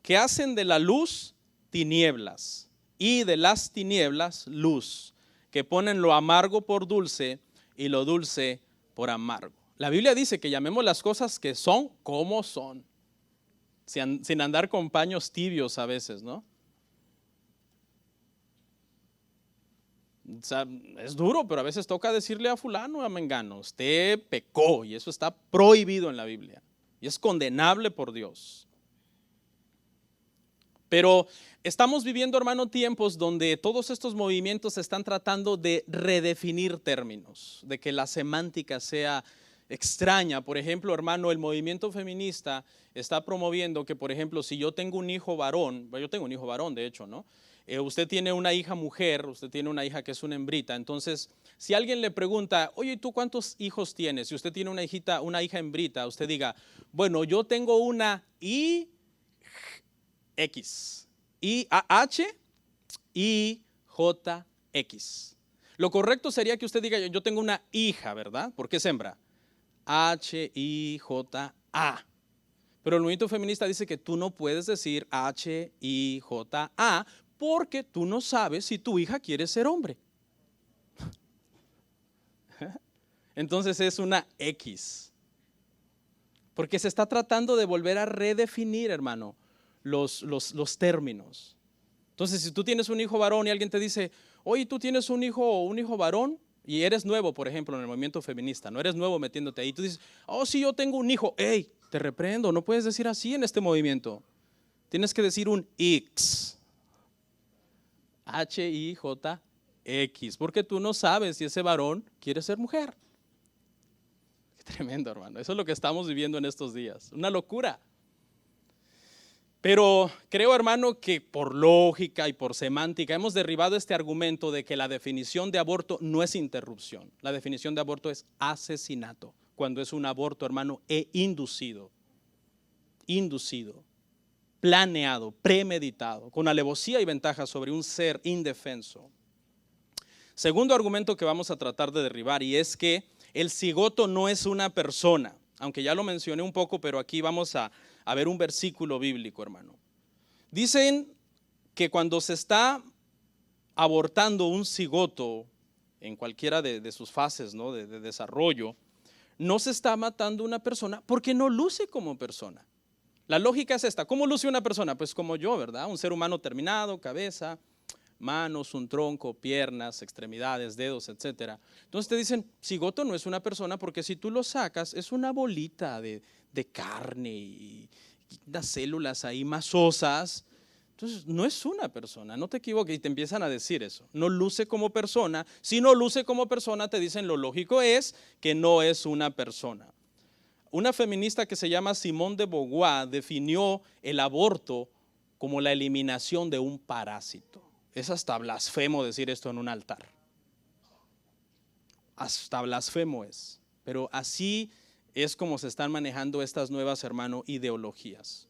que hacen de la luz tinieblas y de las tinieblas luz, que ponen lo amargo por dulce y lo dulce por amargo. La Biblia dice que llamemos las cosas que son como son, sin andar con paños tibios a veces, ¿no? O sea, es duro, pero a veces toca decirle a fulano, a mengano, usted pecó, y eso está prohibido en la Biblia y es condenable por Dios. Pero estamos viviendo, hermano, tiempos donde todos estos movimientos están tratando de redefinir términos, de que la semántica sea extraña. Por ejemplo, hermano, el movimiento feminista está promoviendo que, por ejemplo, si yo tengo un hijo varón, yo tengo un hijo varón, de hecho, ¿no? Usted tiene una hija mujer, usted tiene una hija que es una hembrita. Entonces, si alguien le pregunta, oye, ¿tú cuántos hijos tienes? Si usted tiene una hija hembrita, usted diga, bueno, yo tengo una IX, IAH-IJX. Lo correcto sería que usted diga, yo tengo una hija, ¿verdad? ¿Por qué es hembra? HIJA. Pero el movimiento feminista dice que tú no puedes decir HIJA porque tú no sabes si tu hija quiere ser hombre. Entonces es una X. Porque se está tratando de volver a redefinir, hermano, los términos. Entonces, si tú tienes un hijo varón y alguien te dice, oye, tú tienes un hijo varón y eres nuevo, por ejemplo, en el movimiento feminista, no eres nuevo metiéndote ahí, tú dices, oh, sí, yo tengo un hijo. Hey, te reprendo, no puedes decir así en este movimiento. Tienes que decir un X. HIJX, porque tú no sabes si ese varón quiere ser mujer. Qué tremendo, hermano. Eso es lo que estamos viviendo en estos días. Una locura. Pero creo, hermano, que por lógica y por semántica hemos derribado este argumento de que la definición de aborto no es interrupción. La definición de aborto es asesinato, cuando es un aborto, hermano, inducido, planeado, premeditado, con alevosía y ventaja sobre un ser indefenso. Segundo argumento que vamos a tratar de derribar, y es que el cigoto no es una persona, aunque ya lo mencioné un poco, pero aquí vamos a ver un versículo bíblico, hermano. Dicen que cuando se está abortando un cigoto en cualquiera de sus fases, ¿no?, de desarrollo, no se está matando una persona porque no luce como persona. La lógica es esta. ¿Cómo luce una persona? Pues como yo, ¿verdad? Un ser humano terminado, cabeza, manos, un tronco, piernas, extremidades, dedos, etc. Entonces te dicen, cigoto no es una persona porque si tú lo sacas es una bolita de carne y unas células ahí masosas. Entonces no es una persona, no te equivoques, y te empiezan a decir eso. No luce como persona. Si no luce como persona, te dicen lo lógico es que no es una persona. Una feminista que se llama Simone de Beauvoir definió el aborto como la eliminación de un parásito. Es hasta blasfemo decir esto en un altar. Hasta blasfemo es. Pero así es como se están manejando estas nuevas, hermano, ideologías.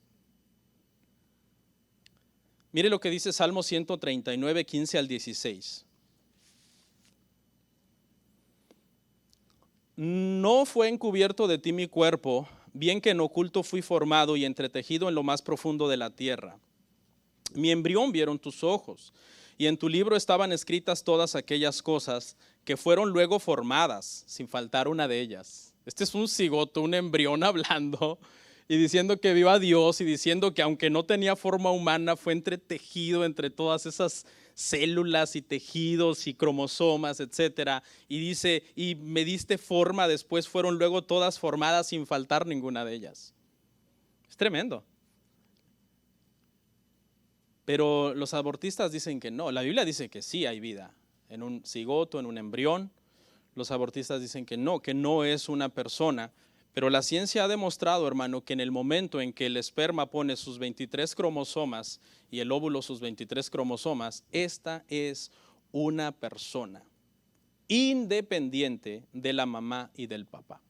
Mire lo que dice Salmo 139, 15 al 16. No fue encubierto de ti mi cuerpo, bien que en oculto fui formado y entretejido en lo más profundo de la tierra. Mi embrión vieron tus ojos, y en tu libro estaban escritas todas aquellas cosas que fueron luego formadas, sin faltar una de ellas. Este es un cigoto, un embrión hablando y diciendo que vio a Dios y diciendo que aunque no tenía forma humana, fue entretejido entre todas esas células y tejidos y cromosomas, etcétera. Y dice, y me diste forma, después fueron luego todas formadas sin faltar ninguna de ellas. Es tremendo. Pero los abortistas dicen que no. La Biblia dice que sí hay vida en un cigoto, en un embrión. Los abortistas dicen que no es una persona. Pero la ciencia ha demostrado, hermano, que en el momento en que el esperma pone sus 23 cromosomas y el óvulo sus 23 cromosomas, esta es una persona independiente de la mamá y del papá.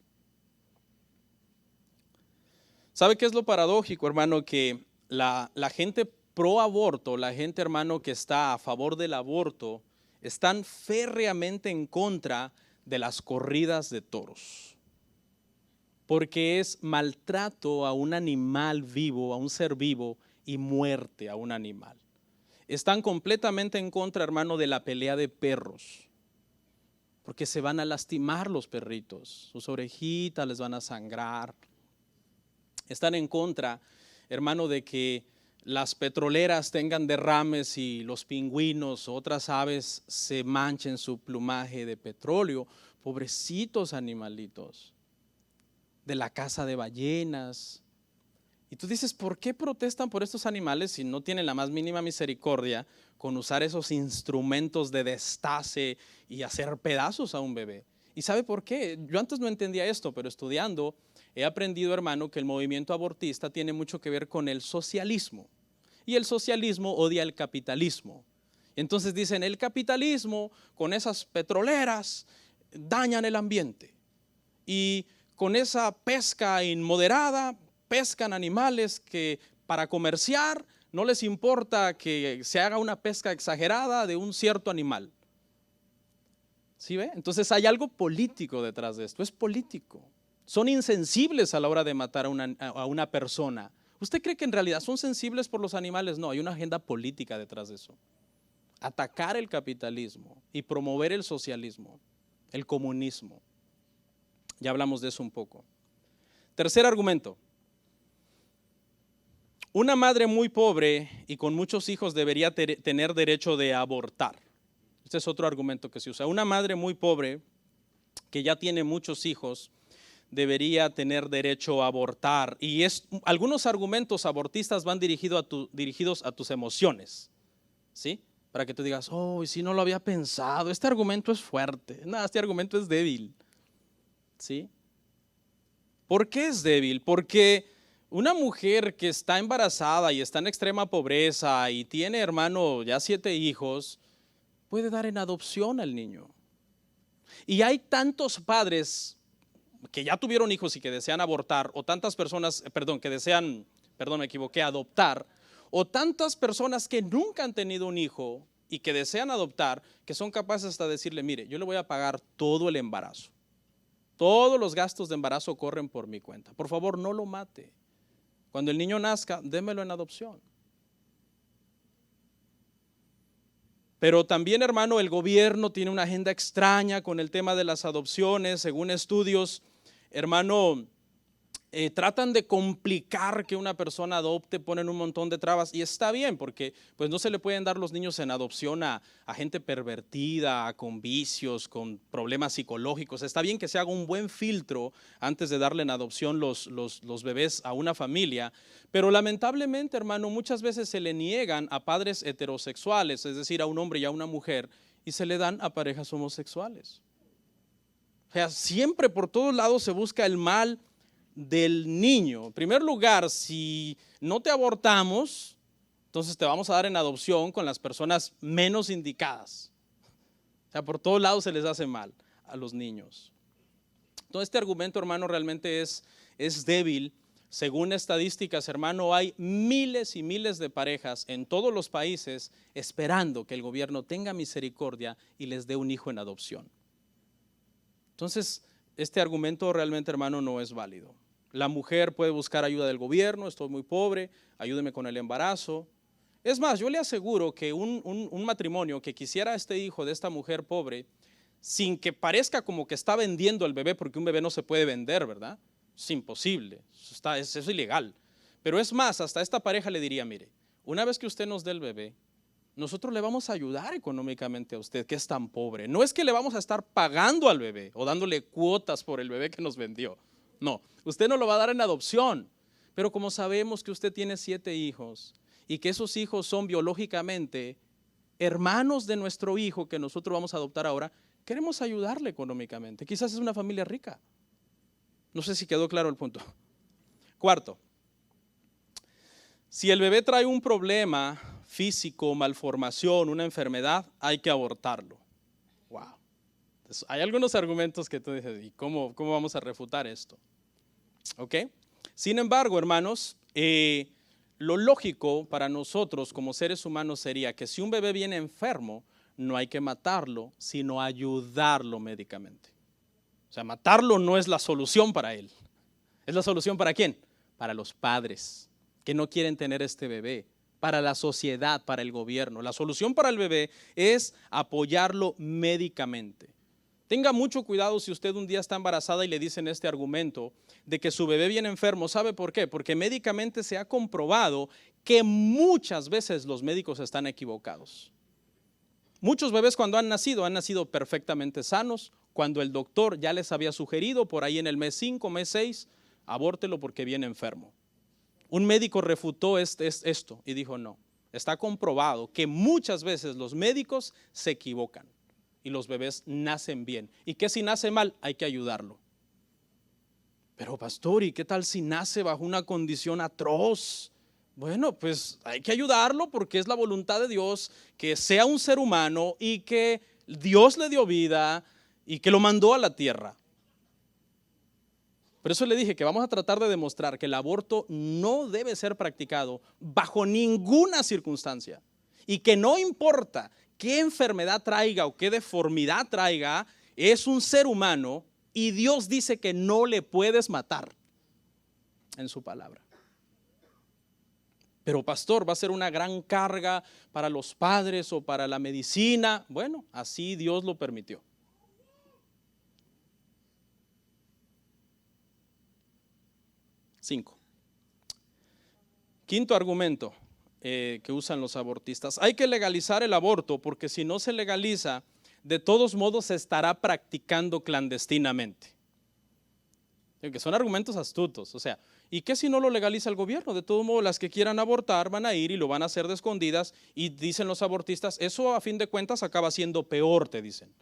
¿Sabe qué es lo paradójico, hermano? Que la gente pro aborto, la gente, hermano, que está a favor del aborto, están férreamente en contra de las corridas de toros. Porque es maltrato a un animal vivo, a un ser vivo, y muerte a un animal. Están completamente en contra, hermano, de la pelea de perros. Porque se van a lastimar los perritos, sus orejitas les van a sangrar. Están en contra, hermano, de que las petroleras tengan derrames y los pingüinos o otras aves se manchen su plumaje de petróleo. Pobrecitos animalitos. De la caza de ballenas. Y tú dices, ¿por qué protestan por estos animales si no tienen la más mínima misericordia con usar esos instrumentos de destace y hacer pedazos a un bebé? ¿Y sabe por qué? Yo antes no entendía esto, pero estudiando he aprendido, hermano, que el movimiento abortista tiene mucho que ver con el socialismo. Y el socialismo odia el capitalismo. Entonces dicen, el capitalismo con esas petroleras dañan el ambiente. Y con esa pesca inmoderada, pescan animales que para comerciar no les importa que se haga una pesca exagerada de un cierto animal. ¿Sí ve? Entonces hay algo político detrás de esto, es político. Son insensibles a la hora de matar a una persona. ¿Usted cree que en realidad son sensibles por los animales? No, hay una agenda política detrás de eso. Atacar el capitalismo y promover el socialismo, el comunismo. Ya hablamos de eso un poco. Tercer argumento. Una madre muy pobre y con muchos hijos debería tener derecho de abortar. Este es otro argumento que se usa. Una madre muy pobre que ya tiene muchos hijos debería tener derecho a abortar. Y algunos argumentos abortistas van dirigidos a tus emociones, ¿sí? Para que tú digas, oh, si no lo había pensado, este argumento es fuerte. No, este argumento es débil, ¿sí? ¿Por qué es débil? Porque una mujer que está embarazada y está en extrema pobreza y tiene, hermano, ya 7 hijos, puede dar en adopción al niño. Y hay tantos padres que ya tuvieron hijos y que desean abortar, o tantas personas, que desean, me equivoqué, adoptar, o tantas personas que nunca han tenido un hijo y que desean adoptar, que son capaces hasta de decirle, mire, yo le voy a pagar todo el embarazo. Todos los gastos de embarazo corren por mi cuenta. Por favor, no lo mate. Cuando el niño nazca, démelo en adopción. Pero también, hermano, el gobierno tiene una agenda extraña con el tema de las adopciones. Según estudios, hermano, tratan de complicar que una persona adopte, ponen un montón de trabas, y está bien porque pues no se le pueden dar los niños en adopción a gente pervertida, con vicios, con problemas psicológicos. Está bien que se haga un buen filtro antes de darle en adopción los bebés a una familia, pero lamentablemente, hermano, muchas veces se le niegan a padres heterosexuales, es decir, a un hombre y a una mujer, y se le dan a parejas homosexuales. O sea, siempre por todos lados se busca el mal del niño. En primer lugar, si no te abortamos, entonces te vamos a dar en adopción con las personas menos indicadas. O sea, por todos lados se les hace mal a los niños. Entonces este argumento, hermano, realmente es débil. Según estadísticas, hermano, hay miles y miles de parejas en todos los países esperando que el gobierno tenga misericordia y les dé un hijo en adopción. Entonces, este argumento realmente, hermano, no es válido. La mujer puede buscar ayuda del gobierno, estoy muy pobre, ayúdeme con el embarazo. Es más, yo le aseguro que un matrimonio que quisiera a este hijo de esta mujer pobre, sin que parezca como que está vendiendo el bebé, porque un bebé no se puede vender, ¿verdad? Es imposible, eso es ilegal. Pero es más, hasta esta pareja le diría, mire, una vez que usted nos dé el bebé, nosotros le vamos a ayudar económicamente a usted, que es tan pobre. No es que le vamos a estar pagando al bebé o dándole cuotas por el bebé que nos vendió. No, usted no lo va a dar en adopción. Pero como sabemos que usted tiene 7 hijos y que esos hijos son biológicamente hermanos de nuestro hijo que nosotros vamos a adoptar ahora, queremos ayudarle económicamente. Quizás es una familia rica. No sé si quedó claro el punto. Cuarto, si el bebé trae un problema físico, malformación, una enfermedad, hay que abortarlo. Wow. Entonces, hay algunos argumentos que tú dices, ¿y cómo vamos a refutar esto? ¿Ok? Sin embargo, hermanos, lo lógico para nosotros como seres humanos sería que si un bebé viene enfermo, no hay que matarlo, sino ayudarlo médicamente. O sea, matarlo no es la solución para él. ¿Es la solución para quién? Para los padres que no quieren tener este bebé, para la sociedad, para el gobierno. La solución para el bebé es apoyarlo médicamente. Tenga mucho cuidado si usted un día está embarazada y le dicen este argumento de que su bebé viene enfermo. ¿Sabe por qué? Porque médicamente se ha comprobado que muchas veces los médicos están equivocados. Muchos bebés cuando han nacido perfectamente sanos, cuando el doctor ya les había sugerido por ahí en el mes 5, mes 6, abórtelo porque viene enfermo. Un médico refutó esto y dijo no, está comprobado que muchas veces los médicos se equivocan y los bebés nacen bien. ¿Y qué si nace mal? Hay que ayudarlo. Pero pastor, ¿y qué tal si nace bajo una condición atroz? Bueno, pues hay que ayudarlo porque es la voluntad de Dios que sea un ser humano y que Dios le dio vida y que lo mandó a la tierra. Por eso le dije que vamos a tratar de demostrar que el aborto no debe ser practicado bajo ninguna circunstancia y que no importa qué enfermedad traiga o qué deformidad traiga, es un ser humano y Dios dice que no le puedes matar en su palabra. Pero pastor, va a ser una gran carga para los padres o para la medicina. Bueno, así Dios lo permitió. Quinto argumento que usan los abortistas. Hay que legalizar el aborto porque si no se legaliza, de todos modos se estará practicando clandestinamente. Que son argumentos astutos. O sea, ¿y qué si no lo legaliza el gobierno? De todos modos, las que quieran abortar van a ir y lo van a hacer de escondidas. Y dicen los abortistas, eso a fin de cuentas acaba siendo peor, te dicen.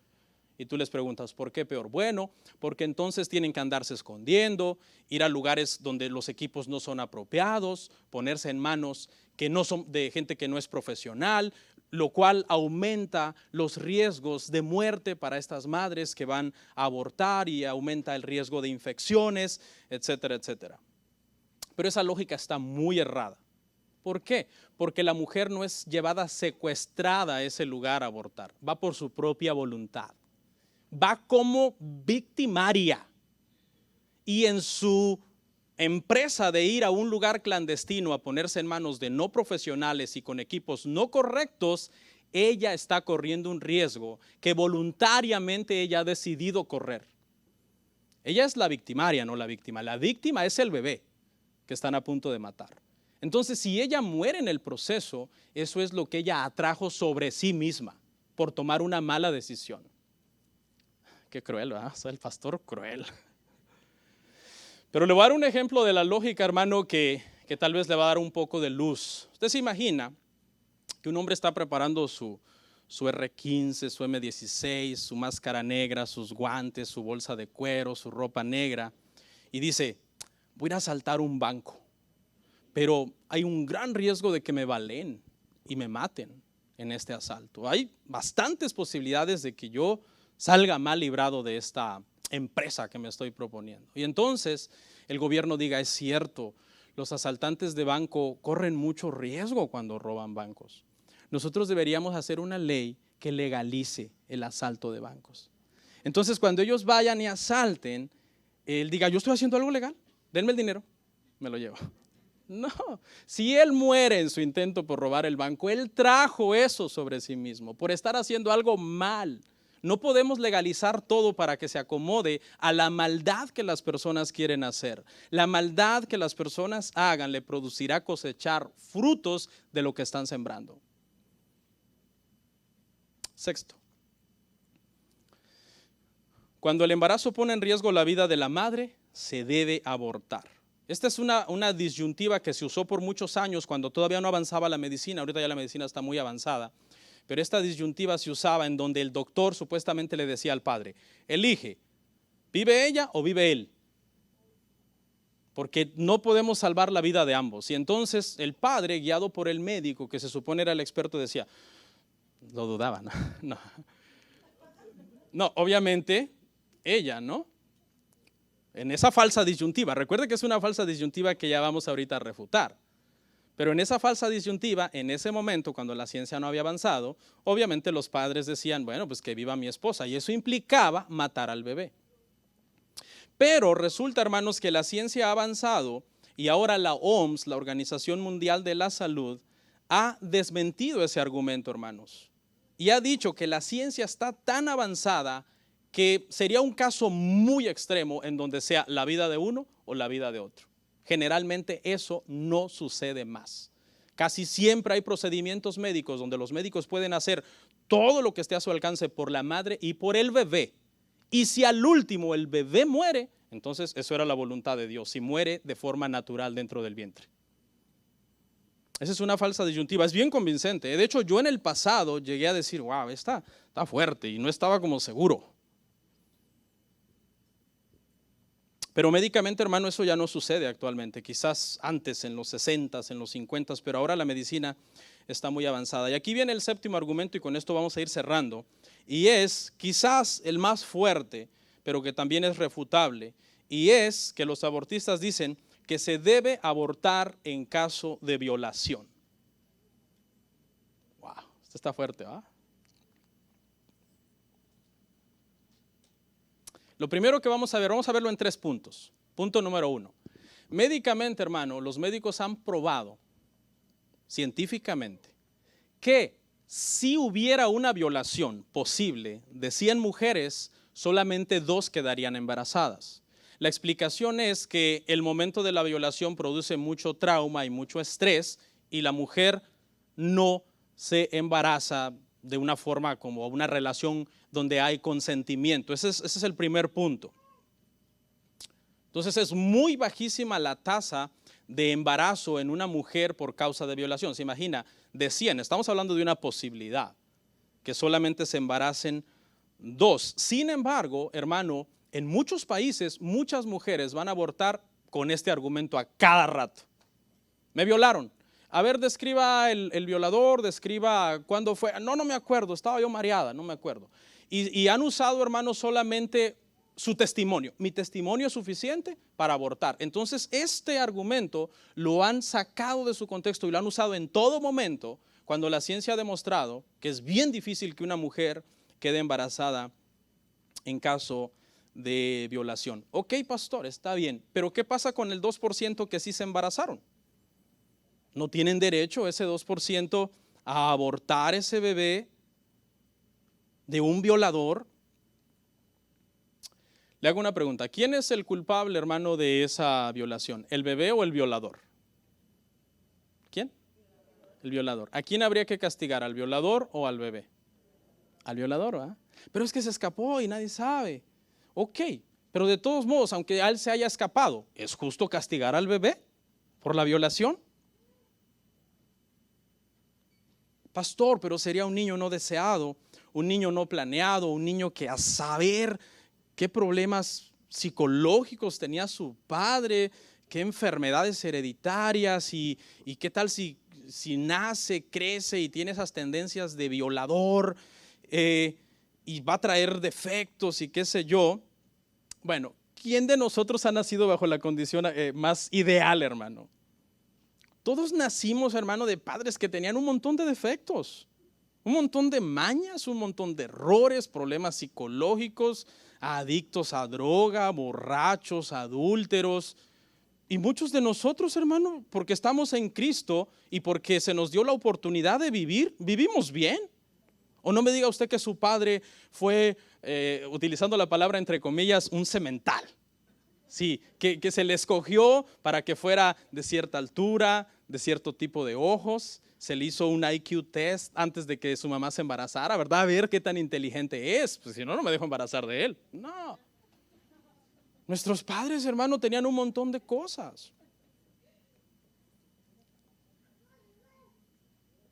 Y tú les preguntas, ¿por qué peor? Bueno, porque entonces tienen que andarse escondiendo, ir a lugares donde los equipos no son apropiados, ponerse en manos que no son de gente que no es profesional, lo cual aumenta los riesgos de muerte para estas madres que van a abortar y aumenta el riesgo de infecciones, etcétera, etcétera. Pero esa lógica está muy errada. ¿Por qué? Porque la mujer no es llevada secuestrada a ese lugar a abortar, va por su propia voluntad. Va como victimaria y en su empresa de ir a un lugar clandestino a ponerse en manos de no profesionales y con equipos no correctos, ella está corriendo un riesgo que voluntariamente ella ha decidido correr. Ella es la victimaria, no la víctima. La víctima es el bebé que están a punto de matar. Entonces, si ella muere en el proceso, eso es lo que ella atrajo sobre sí misma por tomar una mala decisión. Qué cruel, ¿verdad? O sea, el pastor cruel. Pero le voy a dar un ejemplo de la lógica, hermano, que tal vez le va a dar un poco de luz. Usted se imagina que un hombre está preparando su R15, su M16, su máscara negra, sus guantes, su bolsa de cuero, su ropa negra, y dice, voy a asaltar un banco, pero hay un gran riesgo de que me baleen y me maten en este asalto. Hay bastantes posibilidades de que yo salga mal librado de esta empresa que me estoy proponiendo. Y entonces el gobierno diga, es cierto, los asaltantes de banco corren mucho riesgo cuando roban bancos. Nosotros deberíamos hacer una ley que legalice el asalto de bancos. Entonces cuando ellos vayan y asalten, él diga, yo estoy haciendo algo legal, denme el dinero, me lo llevo. No, si él muere en su intento por robar el banco, él trajo eso sobre sí mismo, por estar haciendo algo mal. No podemos legalizar todo para que se acomode a la maldad que las personas quieren hacer. La maldad que las personas hagan le producirá cosechar frutos de lo que están sembrando. Sexto, cuando el embarazo pone en riesgo la vida de la madre, se debe abortar. Esta es una disyuntiva que se usó por muchos años cuando todavía no avanzaba la medicina. Ahorita ya la medicina está muy avanzada. Pero esta disyuntiva se usaba en donde el doctor supuestamente le decía al padre, elige, ¿vive ella o vive él? Porque no podemos salvar la vida de ambos. Y entonces el padre, guiado por el médico, que se supone era el experto, decía, lo dudaba, no, obviamente ella, ¿no? En esa falsa disyuntiva, recuerde que es una falsa disyuntiva que ya vamos ahorita a refutar. Pero en esa falsa disyuntiva, en ese momento, cuando la ciencia no había avanzado, obviamente los padres decían, bueno, pues que viva mi esposa, y eso implicaba matar al bebé. Pero resulta, hermanos, que la ciencia ha avanzado y ahora la OMS, la Organización Mundial de la Salud, ha desmentido ese argumento, hermanos, y ha dicho que la ciencia está tan avanzada que sería un caso muy extremo en donde sea la vida de uno o la vida de otro. Generalmente eso no sucede más. Casi siempre hay procedimientos médicos donde los médicos pueden hacer todo lo que esté a su alcance por la madre y por el bebé. Y si al último el bebé muere, entonces eso era la voluntad de Dios, si muere de forma natural dentro del vientre. Esa es una falsa disyuntiva, es bien convincente. De hecho, yo en el pasado llegué a decir, wow, está fuerte, y no estaba como seguro. Pero médicamente, hermano, eso ya no sucede actualmente. Quizás antes, en los 60s, en los 50s, pero ahora la medicina está muy avanzada. Y aquí viene el séptimo argumento y con esto vamos a ir cerrando. Y es quizás el más fuerte, pero que también es refutable. Y es que los abortistas dicen que se debe abortar en caso de violación. Wow, esto está fuerte, ¿va? Lo primero que vamos a verlo en 3 puntos. Punto número 1. Médicamente, hermano, los médicos han probado científicamente que si hubiera una violación posible de 100 mujeres, solamente 2 quedarían embarazadas. La explicación es que el momento de la violación produce mucho trauma y mucho estrés y la mujer no se embaraza de una forma como una relación donde hay consentimiento. Ese es el primer punto. Entonces es muy bajísima la tasa de embarazo en una mujer por causa de violación. Se imagina, de 100, estamos hablando de una posibilidad, que solamente se embaracen 2. Sin embargo, hermano, en muchos países, muchas mujeres van a abortar con este argumento a cada rato. Me violaron. A ver, describa el violador, describa cuándo fue. No me acuerdo, estaba yo mareada, no me acuerdo. Y han usado, hermano, solamente su testimonio. Mi testimonio es suficiente para abortar. Entonces, este argumento lo han sacado de su contexto y lo han usado en todo momento cuando la ciencia ha demostrado que es bien difícil que una mujer quede embarazada en caso de violación. Ok, pastor, está bien, pero ¿qué pasa con el 2% que sí se embarazaron? ¿No tienen derecho ese 2% a abortar ese bebé de un violador? Le hago una pregunta. ¿Quién es el culpable, hermano, de esa violación? ¿El bebé o el violador? ¿Quién? El violador. ¿A quién habría que castigar? ¿Al violador o al bebé? Al violador, ¿verdad? Pero es que se escapó y nadie sabe. Ok, pero de todos modos, aunque él se haya escapado, ¿es justo castigar al bebé por la violación? Pastor, pero sería un niño no deseado, un niño no planeado, un niño que a saber qué problemas psicológicos tenía su padre, qué enfermedades hereditarias y qué tal si nace, crece y tiene esas tendencias de violador y va a traer defectos y qué sé yo. Bueno, ¿quién de nosotros ha nacido bajo la condición más ideal, hermano? Todos nacimos, hermano, de padres que tenían un montón de defectos, un montón de mañas, un montón de errores, problemas psicológicos, adictos a droga, borrachos, adúlteros. Y muchos de nosotros, hermano, porque estamos en Cristo y porque se nos dio la oportunidad de vivir, vivimos bien. O no me diga usted que su padre fue, utilizando la palabra entre comillas, un semental. Sí, que se le escogió para que fuera de cierta altura, de cierto tipo de ojos. Se le hizo un IQ test antes de que su mamá se embarazara, ¿verdad? A ver qué tan inteligente es. Pues si no, no me dejo embarazar de él. No. Nuestros padres, hermano, tenían un montón de cosas.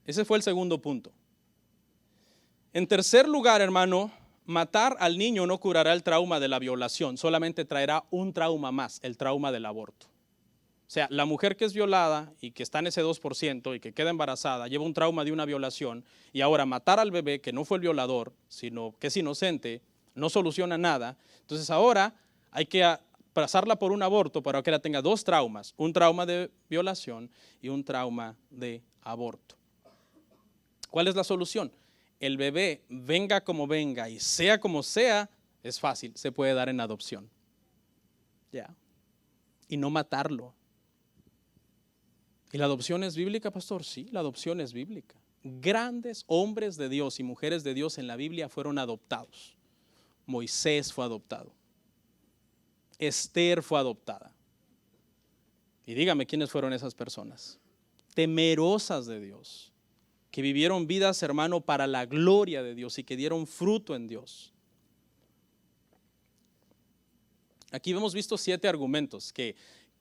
Ese fue el segundo punto. En tercer lugar, hermano, matar al niño no curará el trauma de la violación, solamente traerá un trauma más, el trauma del aborto. O sea, la mujer que es violada y que está en ese 2% y que queda embarazada, lleva un trauma de una violación, y ahora matar al bebé que no fue el violador, sino que es inocente, no soluciona nada. Entonces ahora hay que pasarla por un aborto para que ella tenga dos traumas, un trauma de violación y un trauma de aborto. ¿Cuál es la solución? El bebé, venga como venga y sea como sea, es fácil, se puede dar en adopción. Ya. Y no matarlo. ¿Y la adopción es bíblica, pastor? Sí, la adopción es bíblica. Grandes hombres de Dios y mujeres de Dios en la Biblia fueron adoptados. Moisés fue adoptado. Esther fue adoptada. Y dígame quiénes fueron esas personas. Temerosas de Dios, que vivieron vidas, hermano, para la gloria de Dios y que dieron fruto en Dios. Aquí hemos visto 7 argumentos que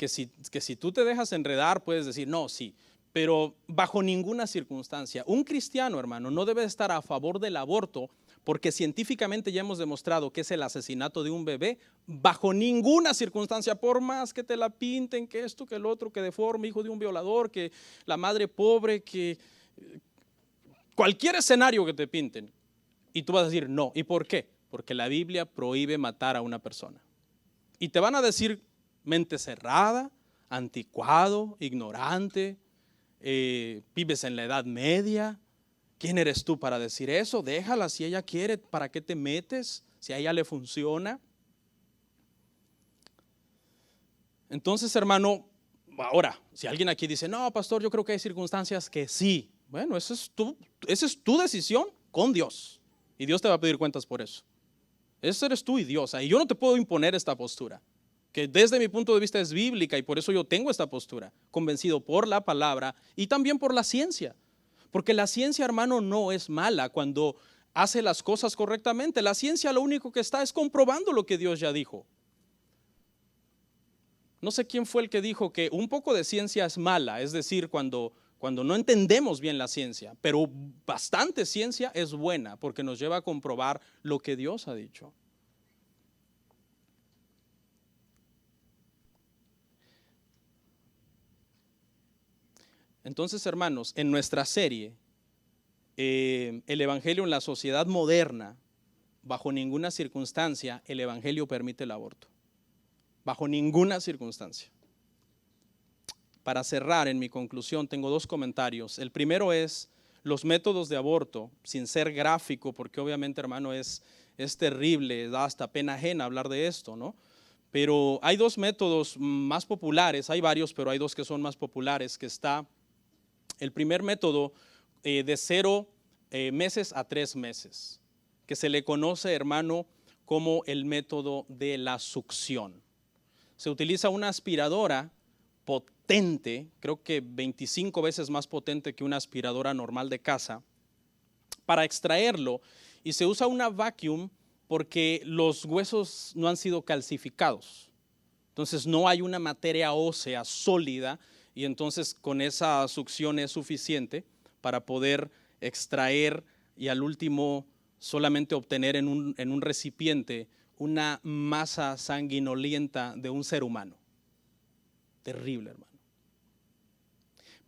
si tú te dejas enredar puedes decir, no, sí, pero bajo ninguna circunstancia. Un cristiano, hermano, no debe estar a favor del aborto porque científicamente ya hemos demostrado que es el asesinato de un bebé bajo ninguna circunstancia, por más que te la pinten, que esto, que el otro, que deforme, hijo de un violador, que la madre pobre, que cualquier escenario que te pinten. Y tú vas a decir, no, ¿y por qué? Porque la Biblia prohíbe matar a una persona. Y te van a decir mente cerrada, anticuado, ignorante, vives en la Edad Media. ¿Quién eres tú para decir eso? Déjala, si ella quiere, ¿para qué te metes? Si a ella le funciona. Entonces, hermano, ahora, si alguien aquí dice, no, pastor, yo creo que hay circunstancias que sí. Bueno, esa es tu decisión con Dios. Y Dios te va a pedir cuentas por eso. Eso eres tú y Dios. Y yo no te puedo imponer esta postura, que desde mi punto de vista es bíblica, y por eso yo tengo esta postura, convencido por la palabra y también por la ciencia. Porque la ciencia, hermano, no es mala cuando hace las cosas correctamente. La ciencia lo único que está es comprobando lo que Dios ya dijo. No sé quién fue el que dijo que un poco de ciencia es mala, es decir, cuando no entendemos bien la ciencia, pero bastante ciencia es buena porque nos lleva a comprobar lo que Dios ha dicho. Entonces, hermanos, en nuestra serie, el Evangelio en la sociedad moderna, bajo ninguna circunstancia el Evangelio permite el aborto. Bajo ninguna circunstancia. Para cerrar, en mi conclusión, tengo 2 comentarios. El primero es los métodos de aborto, sin ser gráfico, porque obviamente, hermano, es terrible, da hasta pena ajena hablar de esto, ¿no? Pero hay 2 métodos más populares, hay varios, pero hay 2 que son más populares, que está el primer método de 0 meses a 3 meses, que se le conoce, hermano, como el método de la succión. Se utiliza una aspiradora potente, creo que 25 veces más potente que una aspiradora normal de casa, para extraerlo, y se usa una vacuum porque los huesos no han sido calcificados. Entonces no hay una materia ósea sólida, y entonces con esa succión es suficiente para poder extraer y al último solamente obtener en un recipiente una masa sanguinolenta de un ser humano. Terrible, hermano.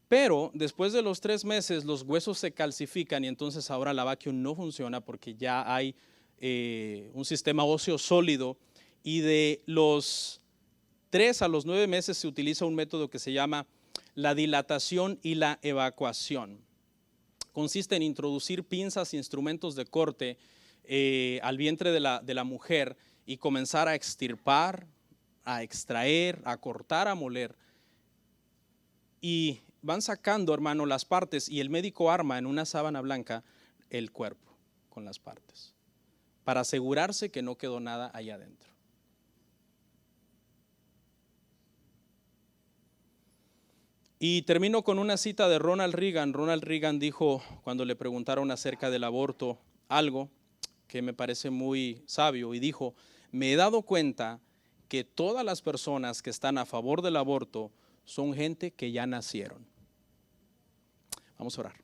Pero después de los 3 meses los huesos se calcifican y entonces ahora la vacuum no funciona porque ya hay un sistema óseo sólido, y de los 3 a los 9 meses se utiliza un método que se llama la dilatación y la evacuación. Consiste en introducir pinzas e instrumentos de corte al vientre de la mujer y comenzar a extirpar a extraer, a cortar, a moler. Y van sacando, hermano, las partes y el médico arma en una sábana blanca el cuerpo con las partes para asegurarse que no quedó nada allá adentro. Y termino con una cita de Ronald Reagan. Ronald Reagan dijo, cuando le preguntaron acerca del aborto, algo que me parece muy sabio, y dijo: me he dado cuenta que todas las personas que están a favor del aborto son gente que ya nacieron. Vamos a orar.